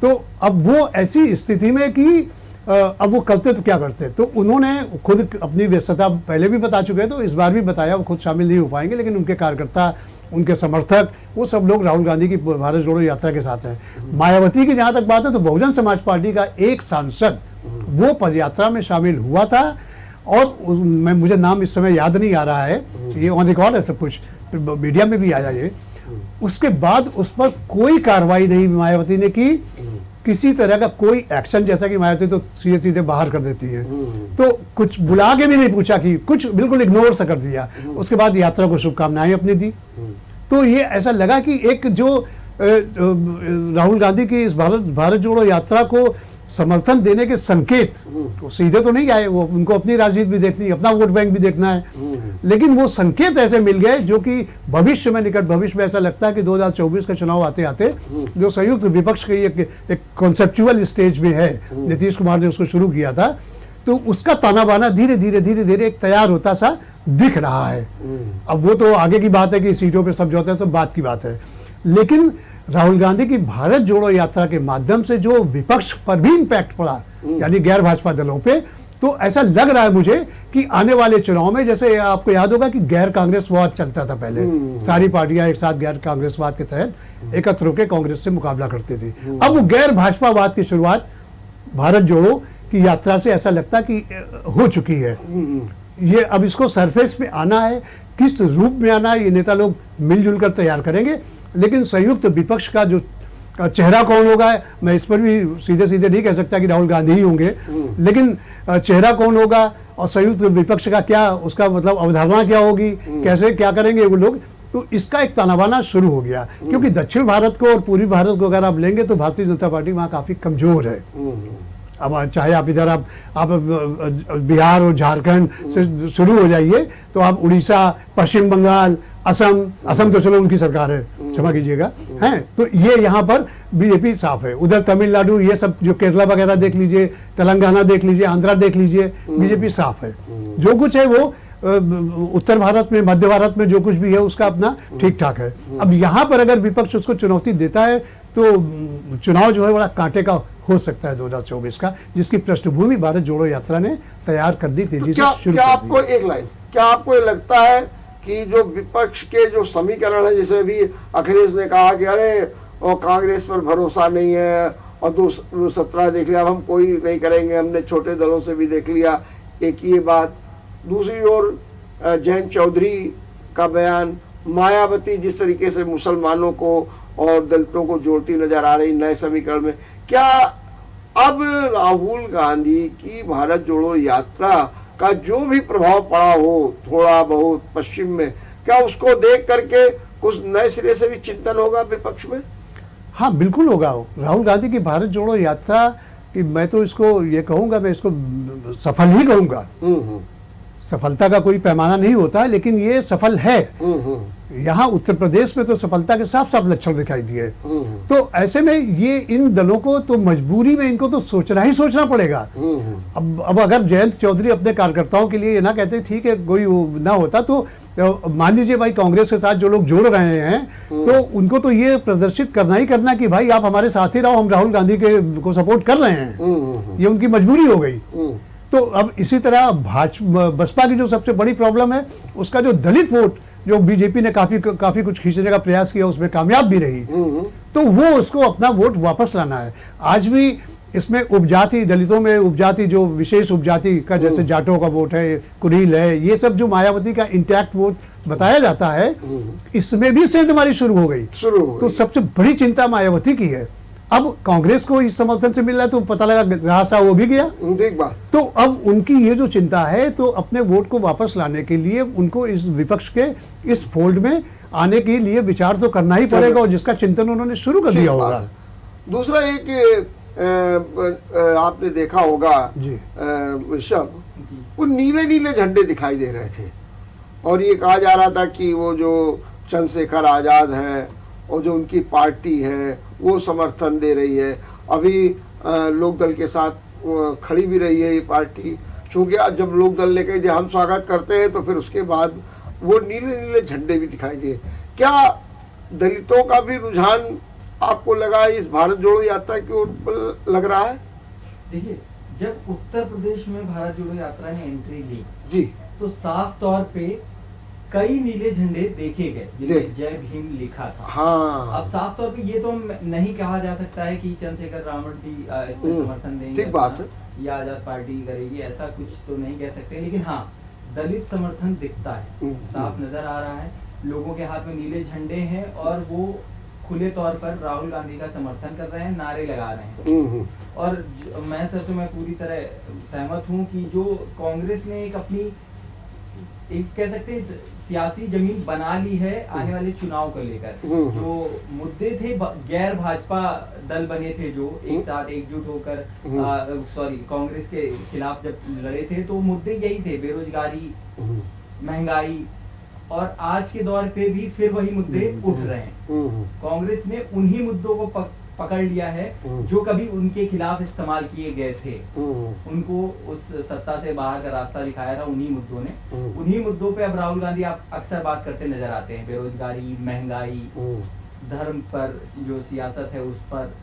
तो अब वो ऐसी स्थिति में कि अब वो करते तो क्या करते, तो उन्होंने खुद अपनी व्यस्तता पहले भी बता चुके हैं तो इस बार भी बताया, वो खुद शामिल नहीं हो पाएंगे, लेकिन उनके कार्यकर्ता, उनके समर्थक, वो सब लोग राहुल गांधी की भारत जोड़ो यात्रा के साथ हैं। मायावती की जहां तक बात है तो बहुजन समाज पार्टी का एक सांसद वो पदयात्रा में शामिल हुआ था और मुझे नाम इस समय याद नहीं आ रहा है, ये ऑन रिकॉर्ड है सब कुछ, मीडिया में भी आया ये। उसके बाद उस पर कोई कार्रवाई नहीं मायावती ने की, किसी तरह का कोई एक्शन, जैसा कि मायावती तो सीधे सीधे बाहर कर देती है, तो कुछ बुला के भी नहीं पूछा कि कुछ, बिल्कुल इग्नोर सा कर दिया। उसके बाद यात्रा को शुभकामनाएं अपनी दी। तो ये ऐसा लगा कि एक जो राहुल गांधी की इस भारत जोड़ो यात्रा को समर्थन देने के संकेत वो सीधे तो नहीं आए, वो उनको अपनी राजनीति भी देखनी, अपना वोट बैंक भी देखना है, लेकिन वो संकेत ऐसे मिल गए जो कि भविष्य में, निकट भविष्य में ऐसा लगता है कि 2024 का चुनाव आते आते जो संयुक्त विपक्ष की एक कॉन्सेप्चुअल स्टेज में है, नीतीश कुमार ने उसको शुरू किया था, तो उसका ताना बाना धीरे धीरे एक तैयार होता सा दिख रहा है। अब वो तो आगे की बात है कि सीटों पर समझौता है, सब बात की बात है, लेकिन राहुल गांधी की भारत जोड़ो यात्रा के माध्यम से जो विपक्ष पर भी इम्पैक्ट पड़ा, यानी गैर भाजपा दलों पे, तो ऐसा लग रहा है मुझे कि आने वाले चुनाव में, जैसे आपको याद होगा कि गैर कांग्रेसवाद चलता था पहले, सारी पार्टियां एक साथ गैर कांग्रेसवाद के तहत एकत्र होकर कांग्रेस से मुकाबला करती थी। अब वो गैर भाजपावाद की शुरुआत भारत जोड़ो की यात्रा से ऐसा लगता कि हो चुकी है। ये अब इसको सरफेस पे आना है, किस रूप में आना है ये नेता लोग मिलजुल कर तैयार करेंगे, लेकिन संयुक्त विपक्ष का जो चेहरा कौन होगा, मैं इस पर भी सीधे सीधे नहीं कह सकता कि राहुल गांधी ही होंगे, लेकिन चेहरा कौन होगा और संयुक्त विपक्ष का क्या, उसका मतलब अवधारणा क्या होगी, कैसे क्या करेंगे वो लोग, तो इसका एक तानाबाना शुरू हो गया। क्योंकि दक्षिण भारत को और पूर्वी भारत को अगर आप लेंगे तो भारतीय जनता पार्टी वहाँ काफी कमजोर है। अब चाहे आप इधर आप बिहार और झारखंड से शुरू हो जाइए तो आप उड़ीसा, पश्चिम बंगाल, असम तो चलो उनकी सरकार है, क्षमा कीजिएगा, हैं, तो ये यहाँ पर बीजेपी साफ है। उधर तमिलनाडु, ये सब जो केरला वगैरह देख लीजिए, तेलंगाना देख लीजिए, आंध्रा देख लीजिए, बीजेपी साफ है। जो कुछ है वो उत्तर भारत में, मध्य भारत में जो कुछ भी है उसका अपना ठीक ठाक है। अब यहाँ पर अगर विपक्ष उसको चुनौती देता है तो चुनाव जो है बड़ा कांटे का हो सकता है 2024 का, जिसकी पृष्ठभूमि भारत जोड़ो यात्रा ने तैयार करनी तेजी से शुरू कर दी।
आपको एक लाइन, क्या आपको लगता है कि जो विपक्ष के जो समीकरण है, जैसे अभी अखिलेश ने कहा कि अरे और कांग्रेस पर भरोसा नहीं है और 217 देख लिया, अब हम कोई नहीं करेंगे, हमने छोटे दलों से भी देख लिया, एक ये बात। दूसरी ओर जयंत चौधरी का बयान, मायावती जिस तरीके से मुसलमानों को और दलितों को जोड़ती नजर आ रही नए समीकरण में, क्या अब राहुल गांधी की भारत जोड़ो यात्रा का जो भी प्रभाव पड़ा हो थोड़ा बहुत पश्चिम में, क्या उसको देख करके कुछ नए सिरे से भी चिंतन होगा विपक्ष में?
हाँ बिल्कुल होगा। राहुल गांधी की भारत जोड़ो यात्रा कि मैं तो इसको ये कहूँगा, मैं इसको सफल ही कहूँगा। सफलता का कोई पैमाना नहीं होता, लेकिन ये सफल है। यहाँ उत्तर प्रदेश में तो सफलता के साफ साफ लक्षण दिखाई दिए। तो ऐसे में ये इन दलों को तो मजबूरी में इनको तो सोचना पड़ेगा। अब अगर जयंत चौधरी अपने कार्यकर्ताओं के लिए ये ना कहते ठीक है कोई ना होता, तो मान लीजिए भाई कांग्रेस के साथ जो लोग जोड़ रहे हैं तो उनको तो ये प्रदर्शित करना ही करना कि भाई आप हमारे साथ ही रहो, हम राहुल गांधी को सपोर्ट कर रहे हैं। ये उनकी मजबूरी हो गई। तो अब इसी तरह बसपा की जो सबसे बड़ी प्रॉब्लम है, उसका जो दलित वोट जो बीजेपी ने काफी कुछ खींचने का प्रयास किया, उसमें कामयाब भी रही, तो वो उसको अपना वोट वापस लाना है। आज भी इसमें उपजाति, दलितों में उपजाति, जो विशेष उपजाति का जैसे जाटों का वोट है, कुरील है, ये सब जो मायावती का इंटैक्ट वोट बताया जाता है, इसमें भी सेंधमारी शुरू हो गई। तो सबसे बड़ी चिंता मायावती की है। अब कांग्रेस को इस समर्थन से मिल रहा है तो पता लगा रास्ता वो भी गया। तो अब उनकी ये जो चिंता है, तो अपने वोट को वापस लाने के लिए उनको इस विपक्ष के इस फोल्ड में आने के लिए विचार तो करना ही पड़ेगा, और जिसका चिंतन उन्होंने शुरू कर दिया होगा।
दूसरा एक आपने देखा होगा ऋषभ, वो नीले नीले झंडे दिखाई दे रहे थे, और ये कहा जा रहा था कि वो जो चंद्रशेखर आजाद है और जो उनकी पार्टी है वो समर्थन दे रही है। अभी लोकदल के साथ खड़ी भी रही है ये पार्टी, क्योंकि जब लोकदल ने कही हम स्वागत करते हैं, तो फिर उसके बाद वो नीले नीले झंडे भी दिखाई दिए। क्या दलितों का भी रुझान आपको लगा इस भारत जोड़ो यात्रा की ओर लग रहा है?
देखिए, जब उत्तर प्रदेश में भारत जोड़ो यात्रा ने एंट्री ली
जी, तो
साफ तौर पे कई नीले झंडे देखे गए जिनमें जय भीम लिखा था।
हाँ।
अब साफ तौर पे ये तो नहीं कहा जा सकता है कि चंद्रशेखर रावण इसमें समर्थन देंगे,
ठीक बात है,
या आजाद पार्टी करेगी, ऐसा कुछ तो नहीं कह सकते। लेकिन हाँ, दलित समर्थन दिखता है, साफ नजर आ रहा है। लोगों के हाथ में नीले झंडे हैं और वो खुले तौर पर राहुल गांधी का समर्थन कर रहे हैं, नारे लगा रहे हैं। और मैं पूरी तरह सहमत हूँ कि जो कांग्रेस ने एक अपनी कह सकते हैं सियासी जमीन बना ली है आने वाले चुनाव को लेकर। जो मुद्दे थे, गैर भाजपा दल बने थे जो एक साथ एकजुट होकर कांग्रेस के खिलाफ जब लड़े थे, तो मुद्दे यही थे, बेरोजगारी, महंगाई, और आज के दौर पे भी फिर वही मुद्दे उठ रहे हैं। कांग्रेस ने उन्हीं मुद्दों को पकड़ लिया है जो कभी उनके खिलाफ इस्तेमाल किए गए थे। उनको उस सत्ता से बाहर का रास्ता दिखाया था उन्हीं मुद्दों ने। उन्हीं मुद्दों पे अब राहुल गांधी आप अक्सर बात करते नजर आते हैं, बेरोजगारी, महंगाई, धर्म पर जो सियासत है उस पर।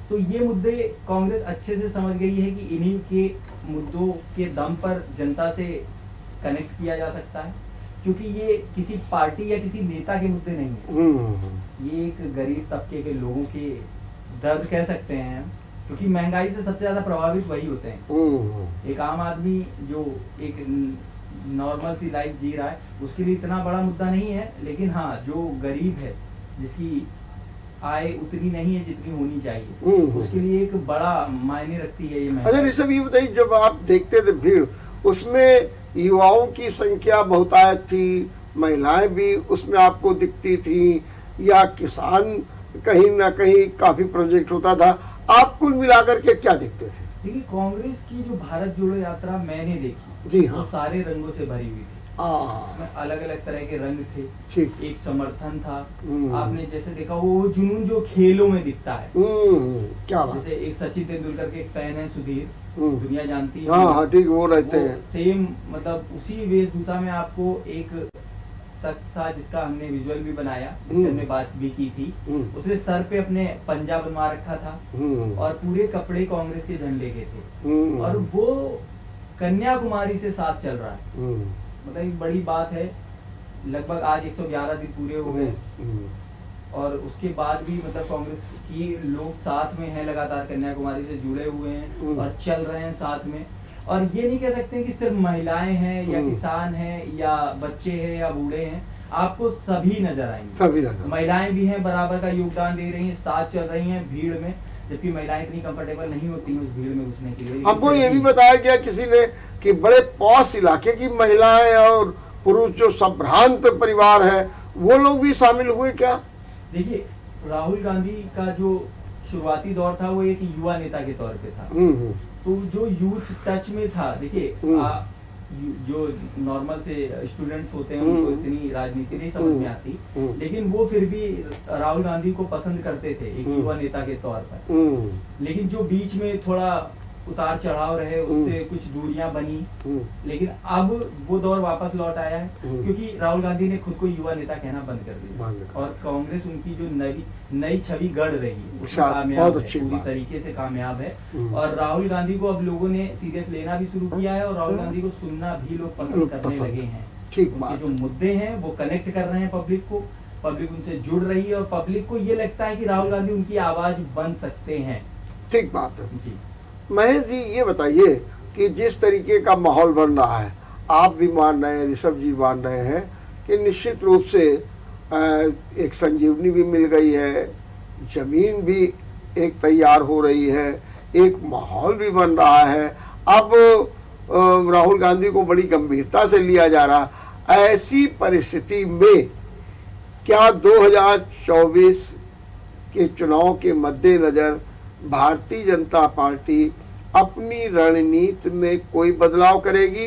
तो ये मुद्दे कांग्रेस अच्छे से समझ गई है कि इन्हीं के मुद्दों के दम पर जनता से कनेक्ट किया जा सकता है, क्योंकि ये किसी पार्टी या किसी नेता के मुद्दे नहीं है। ये एक गरीब तबके के लोगों के दर्द कह सकते हैं, क्योंकि महंगाई से सबसे ज्यादा प्रभावित वही होते हैं। एक आम आदमी जो एक नॉर्मल सी लाइफ जी रहा है, उसके लिए इतना बड़ा मुद्दा नहीं है। लेकिन हाँ, जो गरीब है, जिसकी आय उतनी नहीं है जितनी होनी चाहिए, उसके लिए एक बड़ा मायने रखती है ये महंगाई।
अच्छा ऋषभ, ये बताइए, जब आप देखते थे भीड़, उसमें युवाओं की संख्या बहुतायत थी, महिलाएं भी उसमें आपको दिखती थी, या किसान कहीं ना कहीं काफी प्रोजेक्ट होता था, आप कुल मिलाकर के क्या देखते थे?
देखिए, कांग्रेस की जो भारत जोड़ो यात्रा मैंने देखी,
जी हाँ,
वो सारे रंगों से भरी हुई थी। अलग अलग तरह के रंग थे, एक समर्थन था। आपने जैसे देखा वो जुनून जो खेलों में दिखता है,
क्या बात।
जैसे एक सचिन तेंदुलकर के एक फैन है सुधीर, दुनिया जानती है।
हाँ, ठीक, वो रहते हैं
सेम, मतलब उसी वेशभूषा में आपको एक शख्स था जिसका हमने विजुअल भी बनाया, जिससे हमने बात भी की थी। उसने सर पे अपने पंजा बनवा रखा था और पूरे कपड़े कांग्रेस के झंडे के थे, और वो कन्याकुमारी से साथ चल रहा है। मतलब एक बड़ी बात है। लगभग आज 111 दिन पूरे हो गए और उसके बाद भी मतलब कांग्रेस की लोग साथ में हैं, लगातार कन्याकुमारी से जुड़े हुए हैं और चल रहे हैं साथ में। और ये नहीं कह सकते कि सिर्फ महिलाएं हैं या किसान हैं या बच्चे हैं या बूढ़े हैं, आपको सभी नजर आएंगे,
सभी नजर।
महिलाएं भी हैं, बराबर का योगदान दे रही हैं, साथ चल रही हैं भीड़ में, जबकि महिलाएं इतनी कंफर्टेबल नहीं होती हैं उस भीड़ में घुसने के लिए।
हमको ये भी बताया गया किसी ने कि बड़े पॉश इलाके की महिलाएं और पुरुष जो संभ्रांत परिवार है वो लोग भी शामिल हुए क्या?
देखिए, राहुल गांधी का जो शुरुआती दौर था वो एक युवा नेता के तौर पे था। तो जो यूथ टच में था, देखिए जो नॉर्मल से स्टूडेंट्स होते हैं उनको इतनी राजनीति नहीं समझ में आती, लेकिन वो फिर भी राहुल गांधी को पसंद करते थे एक युवा नेता के तौर पर। लेकिन जो बीच में थोड़ा उतार चढ़ाव रहे उससे कुछ दूरियां बनी, लेकिन अब वो दौर वापस लौट आया है क्योंकि राहुल गांधी ने खुद को युवा नेता कहना बंद कर दिया और कांग्रेस उनकी जो नई छवि गढ़ रही है कामयाब है, पूरी तरीके से कामयाब है। और राहुल गांधी को अब लोगों ने सीरियस लेना भी शुरू किया है और राहुल गांधी को सुनना भी लोग पसंद करने लगे हैं। उनके जो मुद्दे हैं वो कनेक्ट कर रहे हैं पब्लिक को, पब्लिक उनसे जुड़ रही है और पब्लिक को ये लगता है कि राहुल गांधी उनकी आवाज बन सकते हैं।
ठीक बात है जी। महेश जी ये बताइए कि जिस तरीके का माहौल बन रहा है, आप भी मान रहे हैं, ऋषभ जी मान रहे हैं कि निश्चित रूप से एक संजीवनी भी मिल गई है, जमीन भी एक तैयार हो रही है, एक माहौल भी बन रहा है। अब राहुल गांधी को बड़ी गंभीरता से लिया जा रहा। ऐसी परिस्थिति में क्या 2024 के चुनाव के मद्देनजर भारतीय जनता पार्टी अपनी रणनीति में कोई बदलाव करेगी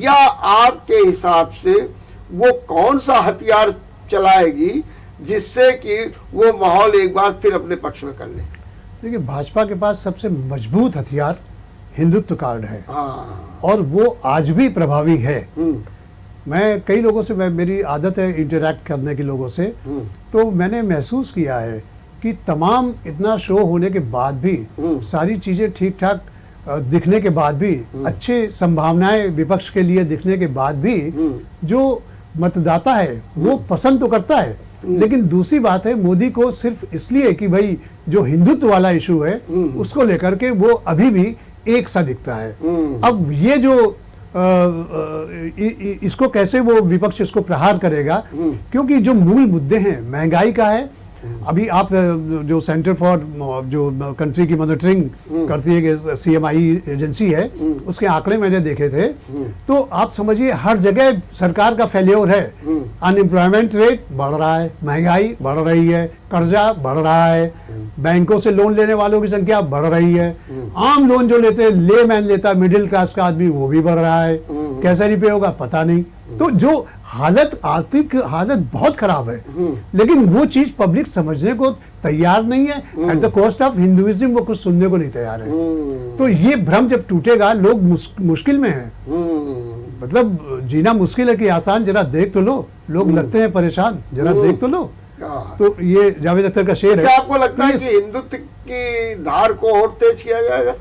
या आपके हिसाब से वो कौन सा हथियार चलाएगी जिससे कि वो माहौल एक बार फिर अपने पक्ष में कर ले?
देखिए, भाजपा के पास सबसे मजबूत हथियार हिंदुत्व कार्ड है और वो आज भी प्रभावी है। मैं कई लोगों से, मेरी आदत है इंटरैक्ट करने के लोगों से, तो मैंने महसूस किया है कि तमाम इतना शो होने के बाद भी, सारी चीजें ठीक ठाक दिखने के बाद भी, अच्छे संभावनाएं विपक्ष के लिए दिखने के बाद भी, जो मतदाता है वो पसंद तो करता है। लेकिन दूसरी बात है, मोदी को सिर्फ इसलिए कि भाई जो हिंदुत्व वाला इशू है उसको लेकर के वो अभी भी एक सा दिखता है। अब ये जो इसको कैसे वो विपक्ष इसको प्रहार करेगा, क्योंकि जो मूल मुद्दे हैं, महंगाई का है। अभी आप जो सेंटर फॉर जो कंट्री की मॉनिटरिंग करती है, CMI एजेंसी है, उसके आंकड़े मैंने देखे थे, तो आप समझिए हर जगह सरकार का फेल्योर है। अनएम्प्लॉयमेंट रेट बढ़ रहा है, महंगाई बढ़ रही है, कर्जा बढ़ रहा है, बैंकों से लोन लेने वालों की संख्या बढ़ रही है, आम लोन जो लेते हैं, लेमैन लेता है, मिडिल क्लास का आदमी, वो भी बढ़ रहा है। कैसे रिपे होगा पता नहीं। तो जो हालत, आर्थिक हालत बहुत खराब है, लेकिन वो चीज पब्लिक समझने को तैयार नहीं है। At the cost of Hinduism वो कुछ सुनने को नहीं तैयार है। तो ये भ्रम जब टूटेगा, लोग मुश्किल में हैं। मतलब जीना मुश्किल है कि आसान, जरा देख तो लो। लोग लगते हैं परेशान, जरा देख तो लो। तो ये जावेद अख्तर का शेर है।
क्या आपको लगता है कि हिंदुत्व की धार को और तेज किया जाएगा?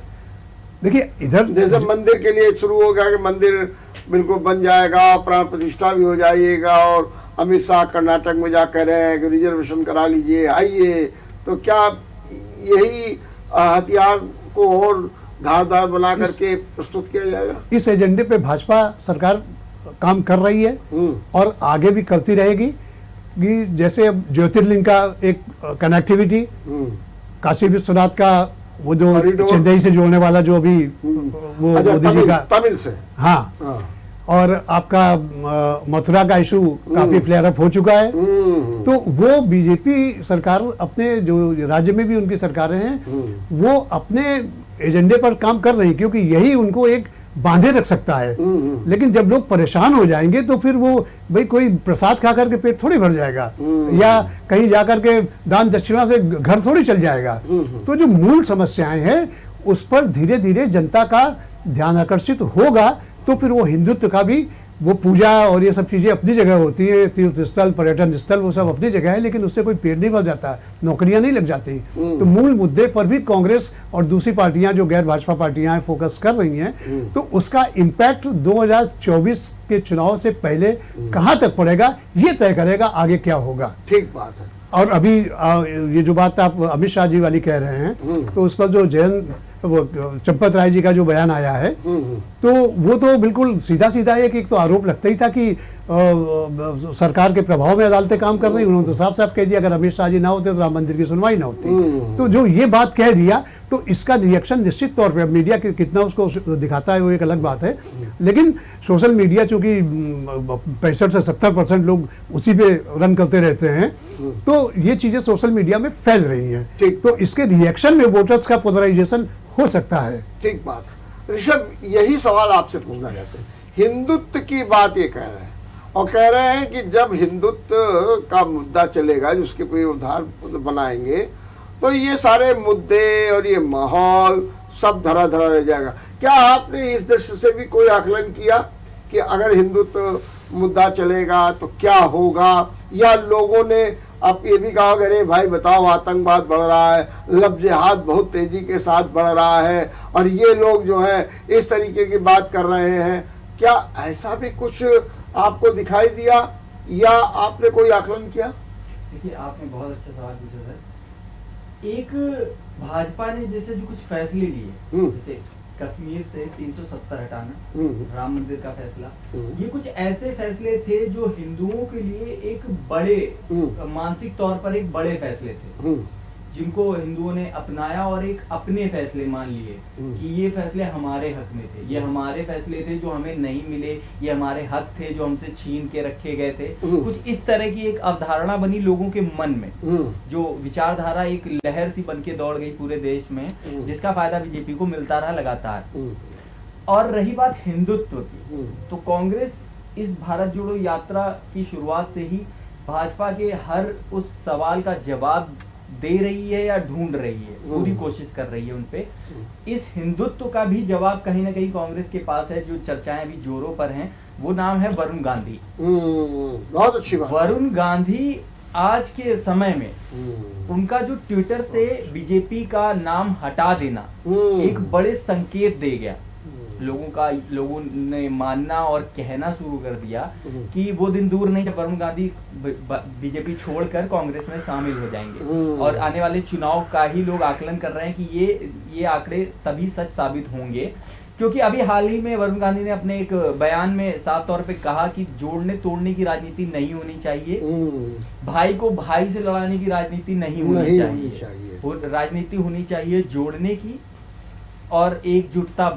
देखिए, इधर
जैसे मंदिर के लिए शुरू हो गया कि मंदिर बिल्कुल बन जाएगा, प्राण प्रतिष्ठा भी हो जाएगा, और अमित शाह कर्नाटक में जा कह रहे हैं कि रिजर्वेशन करा लीजिए, आइए। तो क्या यही हथियार को और धारदार बना करके प्रस्तुत किया जाएगा?
इस एजेंडे पे भाजपा सरकार काम कर रही है और आगे भी करती रहेगी। कि जैसे अब ज्योतिर्लिंग का एक कनेक्टिविटी, काशी विश्वनाथ का वो जो चेन्नई से जोड़ने वाला जो अभी वो मोदी जी का
तमिल से,
हाँ, और आपका मथुरा का इशू काफी फ्लेयर अप हो चुका है। तो वो बीजेपी सरकार अपने जो राज्य में भी उनकी सरकारें हैं, वो अपने एजेंडे पर काम कर रही, क्योंकि यही उनको एक बांधे रख सकता है। लेकिन जब लोग परेशान हो जाएंगे तो फिर वो भाई कोई प्रसाद खा करके पेट थोड़ी भर जाएगा, या कहीं जाकर के दान दक्षिणा से घर थोड़ी चल जाएगा। तो जो मूल समस्याएं हैं उस पर धीरे धीरे जनता का ध्यान आकर्षित होगा, तो फिर वो हिंदुत्व का भी वो पूजा और ये सब चीज़ें अपनी जगह होती हैं, तीर्थ स्थल, पर्यटन स्थल, वो सब अपनी जगह है, लेकिन उससे कोई पेड़ नहीं भर जाता, नौकरियां नहीं लग जाती। तो मूल मुद्दे पर भी कांग्रेस और दूसरी पार्टियां जो गैर भाजपा पार्टियां हैं फोकस कर रही हैं, तो उसका इम्पैक्ट 2024 के चुनाव से पहले कहाँ तक पड़ेगा, ये तय करेगा आगे क्या होगा।
ठीक बात है।
और अभी ये जो बात आप अमित शाह जी वाली कह रहे हैं, तो उस पर जो जयंत वो चंपत राय जी का जो बयान आया है, तो वो तो बिल्कुल सीधा सीधा एक तो आरोप लगता ही था कि सरकार के प्रभाव में अदालतें काम कर रही। उन्होंने तो साफ साफ कह दिया अगर अमित शाह जी ना होते तो राम मंदिर की सुनवाई ना होती। तो जो ये बात कह दिया, तो इसका रिएक्शन निश्चित तौर पे मीडिया कितना उसको दिखाता है वो एक अलग बात है, लेकिन सोशल मीडिया चूंकि 65 से 70% लोग उसी पे रन करते रहते हैं, तो ये चीजें सोशल मीडिया में फैल रही हैं। तो इसके रिएक्शन में वोटर्स का पोलराइजेशन हो सकता है।
ठीक बात। ऋषभ, यही सवाल आपसे पूछना चाहते हैं, हिंदुत्व की बात ये कह रहे हैं और कह रहे हैं कि जब हिंदुत्व का मुद्दा चलेगा, जिसके कोई उदाहरण बनाएंगे, तो ये सारे मुद्दे और ये माहौल सब धरा धरा रह जाएगा। क्या आपने इस दृष्टि से भी कोई आकलन किया कि अगर हिंदुत्व मुद्दा चलेगा तो क्या होगा, या लोगों ने आप ये भी कहा अरे भाई बताओ आतंकवाद बढ़ रहा है, लफ्ज़ जिहाद बहुत तेजी के साथ बढ़ रहा है और ये लोग जो है इस तरीके की बात कर रहे हैं, क्या ऐसा भी कुछ आपको दिखाई दिया या आपने कोई आकलन किया?
देखिए, आपने बहुत अच्छा सवाल पूछा सर। एक भाजपा ने जैसे जो कुछ फैसले लिए, जैसे कश्मीर से 370 हटाना, राम मंदिर का फैसला, ये कुछ ऐसे फैसले थे जो हिंदुओं के लिए एक बड़े मानसिक तौर पर एक बड़े फैसले थे, जिनको हिंदुओं ने अपनाया और एक अपने फैसले मान लिए कि ये फैसले हमारे हक में थे, ये हमारे फैसले थे जो हमें नहीं मिले, ये हमारे हक थे जो हमसे छीन के रखे गए थे। कुछ इस तरह की एक अवधारणा बनी लोगों के मन में, जो विचारधारा एक लहर सी बन के दौड़ गई पूरे देश में, जिसका फायदा बीजेपी को मिलता रहा लगातार। और रही बात हिंदुत्व की, तो कांग्रेस इस भारत जोड़ो यात्रा की शुरुआत से ही भाजपा के हर उस सवाल का जवाब दे रही है या ढूंढ रही है, पूरी कोशिश कर रही है उनपे। इस हिंदुत्व का भी जवाब कहीं ना कहीं कांग्रेस के पास है, जो चर्चाएं अभी जोरों पर हैं, वो नाम है वरुण गांधी।
बहुत अच्छी बात।
वरुण गांधी आज के समय में उनका जो ट्विटर से बीजेपी का नाम हटा देना एक बड़े संकेत दे गया। लोगों ने मानना और कहना शुरू कर दिया कि वो दिन दूर नहीं जब वरुण गांधी बीजेपी छोड़कर कांग्रेस में शामिल हो जाएंगे, और आने वाले चुनाव का ही लोग आकलन कर रहे हैं कि ये आंकड़े तभी सच साबित होंगे, क्योंकि अभी हाल ही में वरुण गांधी ने अपने एक बयान में साफ तौर पे कहा कि जोड़ने तोड़ने की राजनीति नहीं होनी चाहिए, भाई को भाई से लड़ाने की राजनीति नहीं होनी चाहिए। राजनीति होनी चाहिए जोड़ने की और एकजुटता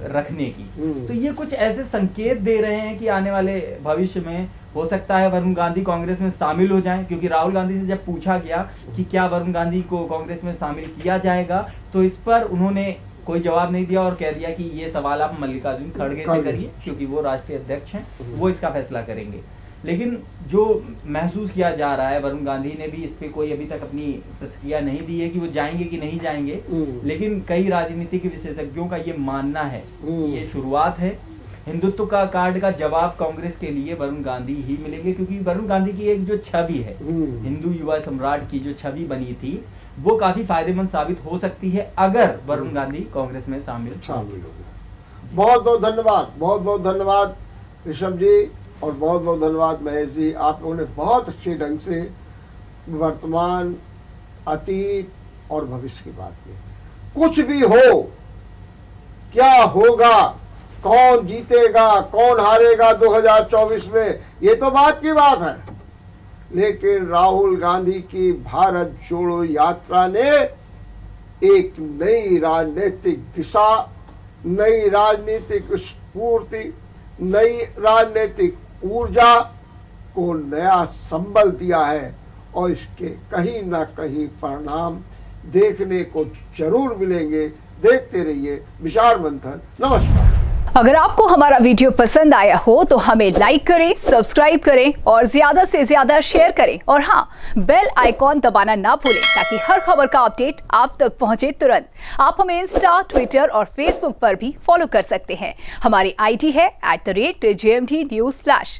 रखने की। तो ये कुछ ऐसे संकेत दे रहे हैं कि आने वाले भविष्य में हो सकता है वरुण गांधी कांग्रेस में शामिल हो जाएं, क्योंकि राहुल गांधी से जब पूछा गया कि क्या वरुण गांधी को कांग्रेस में शामिल किया जाएगा, तो इस पर उन्होंने कोई जवाब नहीं दिया और कह दिया कि ये सवाल आप मल्लिकार्जुन खड़गे से करिए, क्योंकि वो राष्ट्रीय अध्यक्ष हैं, वो इसका फैसला करेंगे। लेकिन जो महसूस किया जा रहा है, वरुण गांधी ने भी इस पे कोई अभी तक अपनी प्रतिक्रिया नहीं दी है कि वो जाएंगे कि नहीं जाएंगे, लेकिन कई राजनीतिक विशेषज्ञों का ये मानना है कि ये शुरुआत है। हिंदुत्व का कार्ड का जवाब कांग्रेस के लिए वरुण गांधी ही मिलेंगे, क्योंकि वरुण गांधी की एक जो छवि है, हिंदू युवा सम्राट की जो छवि बनी थी, वो काफी फायदेमंद साबित हो सकती है अगर वरुण गांधी कांग्रेस में शामिल हो गए।
बहुत बहुत धन्यवाद, बहुत बहुत धन्यवाद ऋषभ जी, और बहुत बहुत धन्यवाद महेश जी। आप लोगों ने बहुत अच्छे ढंग से वर्तमान, अतीत और भविष्य की बात की। कुछ भी हो, क्या होगा, कौन जीतेगा कौन हारेगा 2024 में, ये तो बात की बात है, लेकिन राहुल गांधी की भारत जोड़ो यात्रा ने एक नई राजनीतिक दिशा, नई राजनीतिक स्फूर्ति, नई राजनीतिक ऊर्जा को नया संबल दिया है, और इसके कहीं ना कहीं परिणाम देखने को जरूर मिलेंगे। देखते रहिए विचार मंथन। नमस्कार।
अगर आपको हमारा वीडियो पसंद आया हो तो हमें लाइक करें, सब्सक्राइब करें और ज्यादा से ज्यादा शेयर करें और हाँ, बेल आइकॉन दबाना ना भूलें ताकि हर खबर का अपडेट आप तक पहुंचे तुरंत। आप हमें इंस्टा, ट्विटर और फेसबुक पर भी फॉलो कर सकते हैं। हमारी आईडी है @JMT News Flash।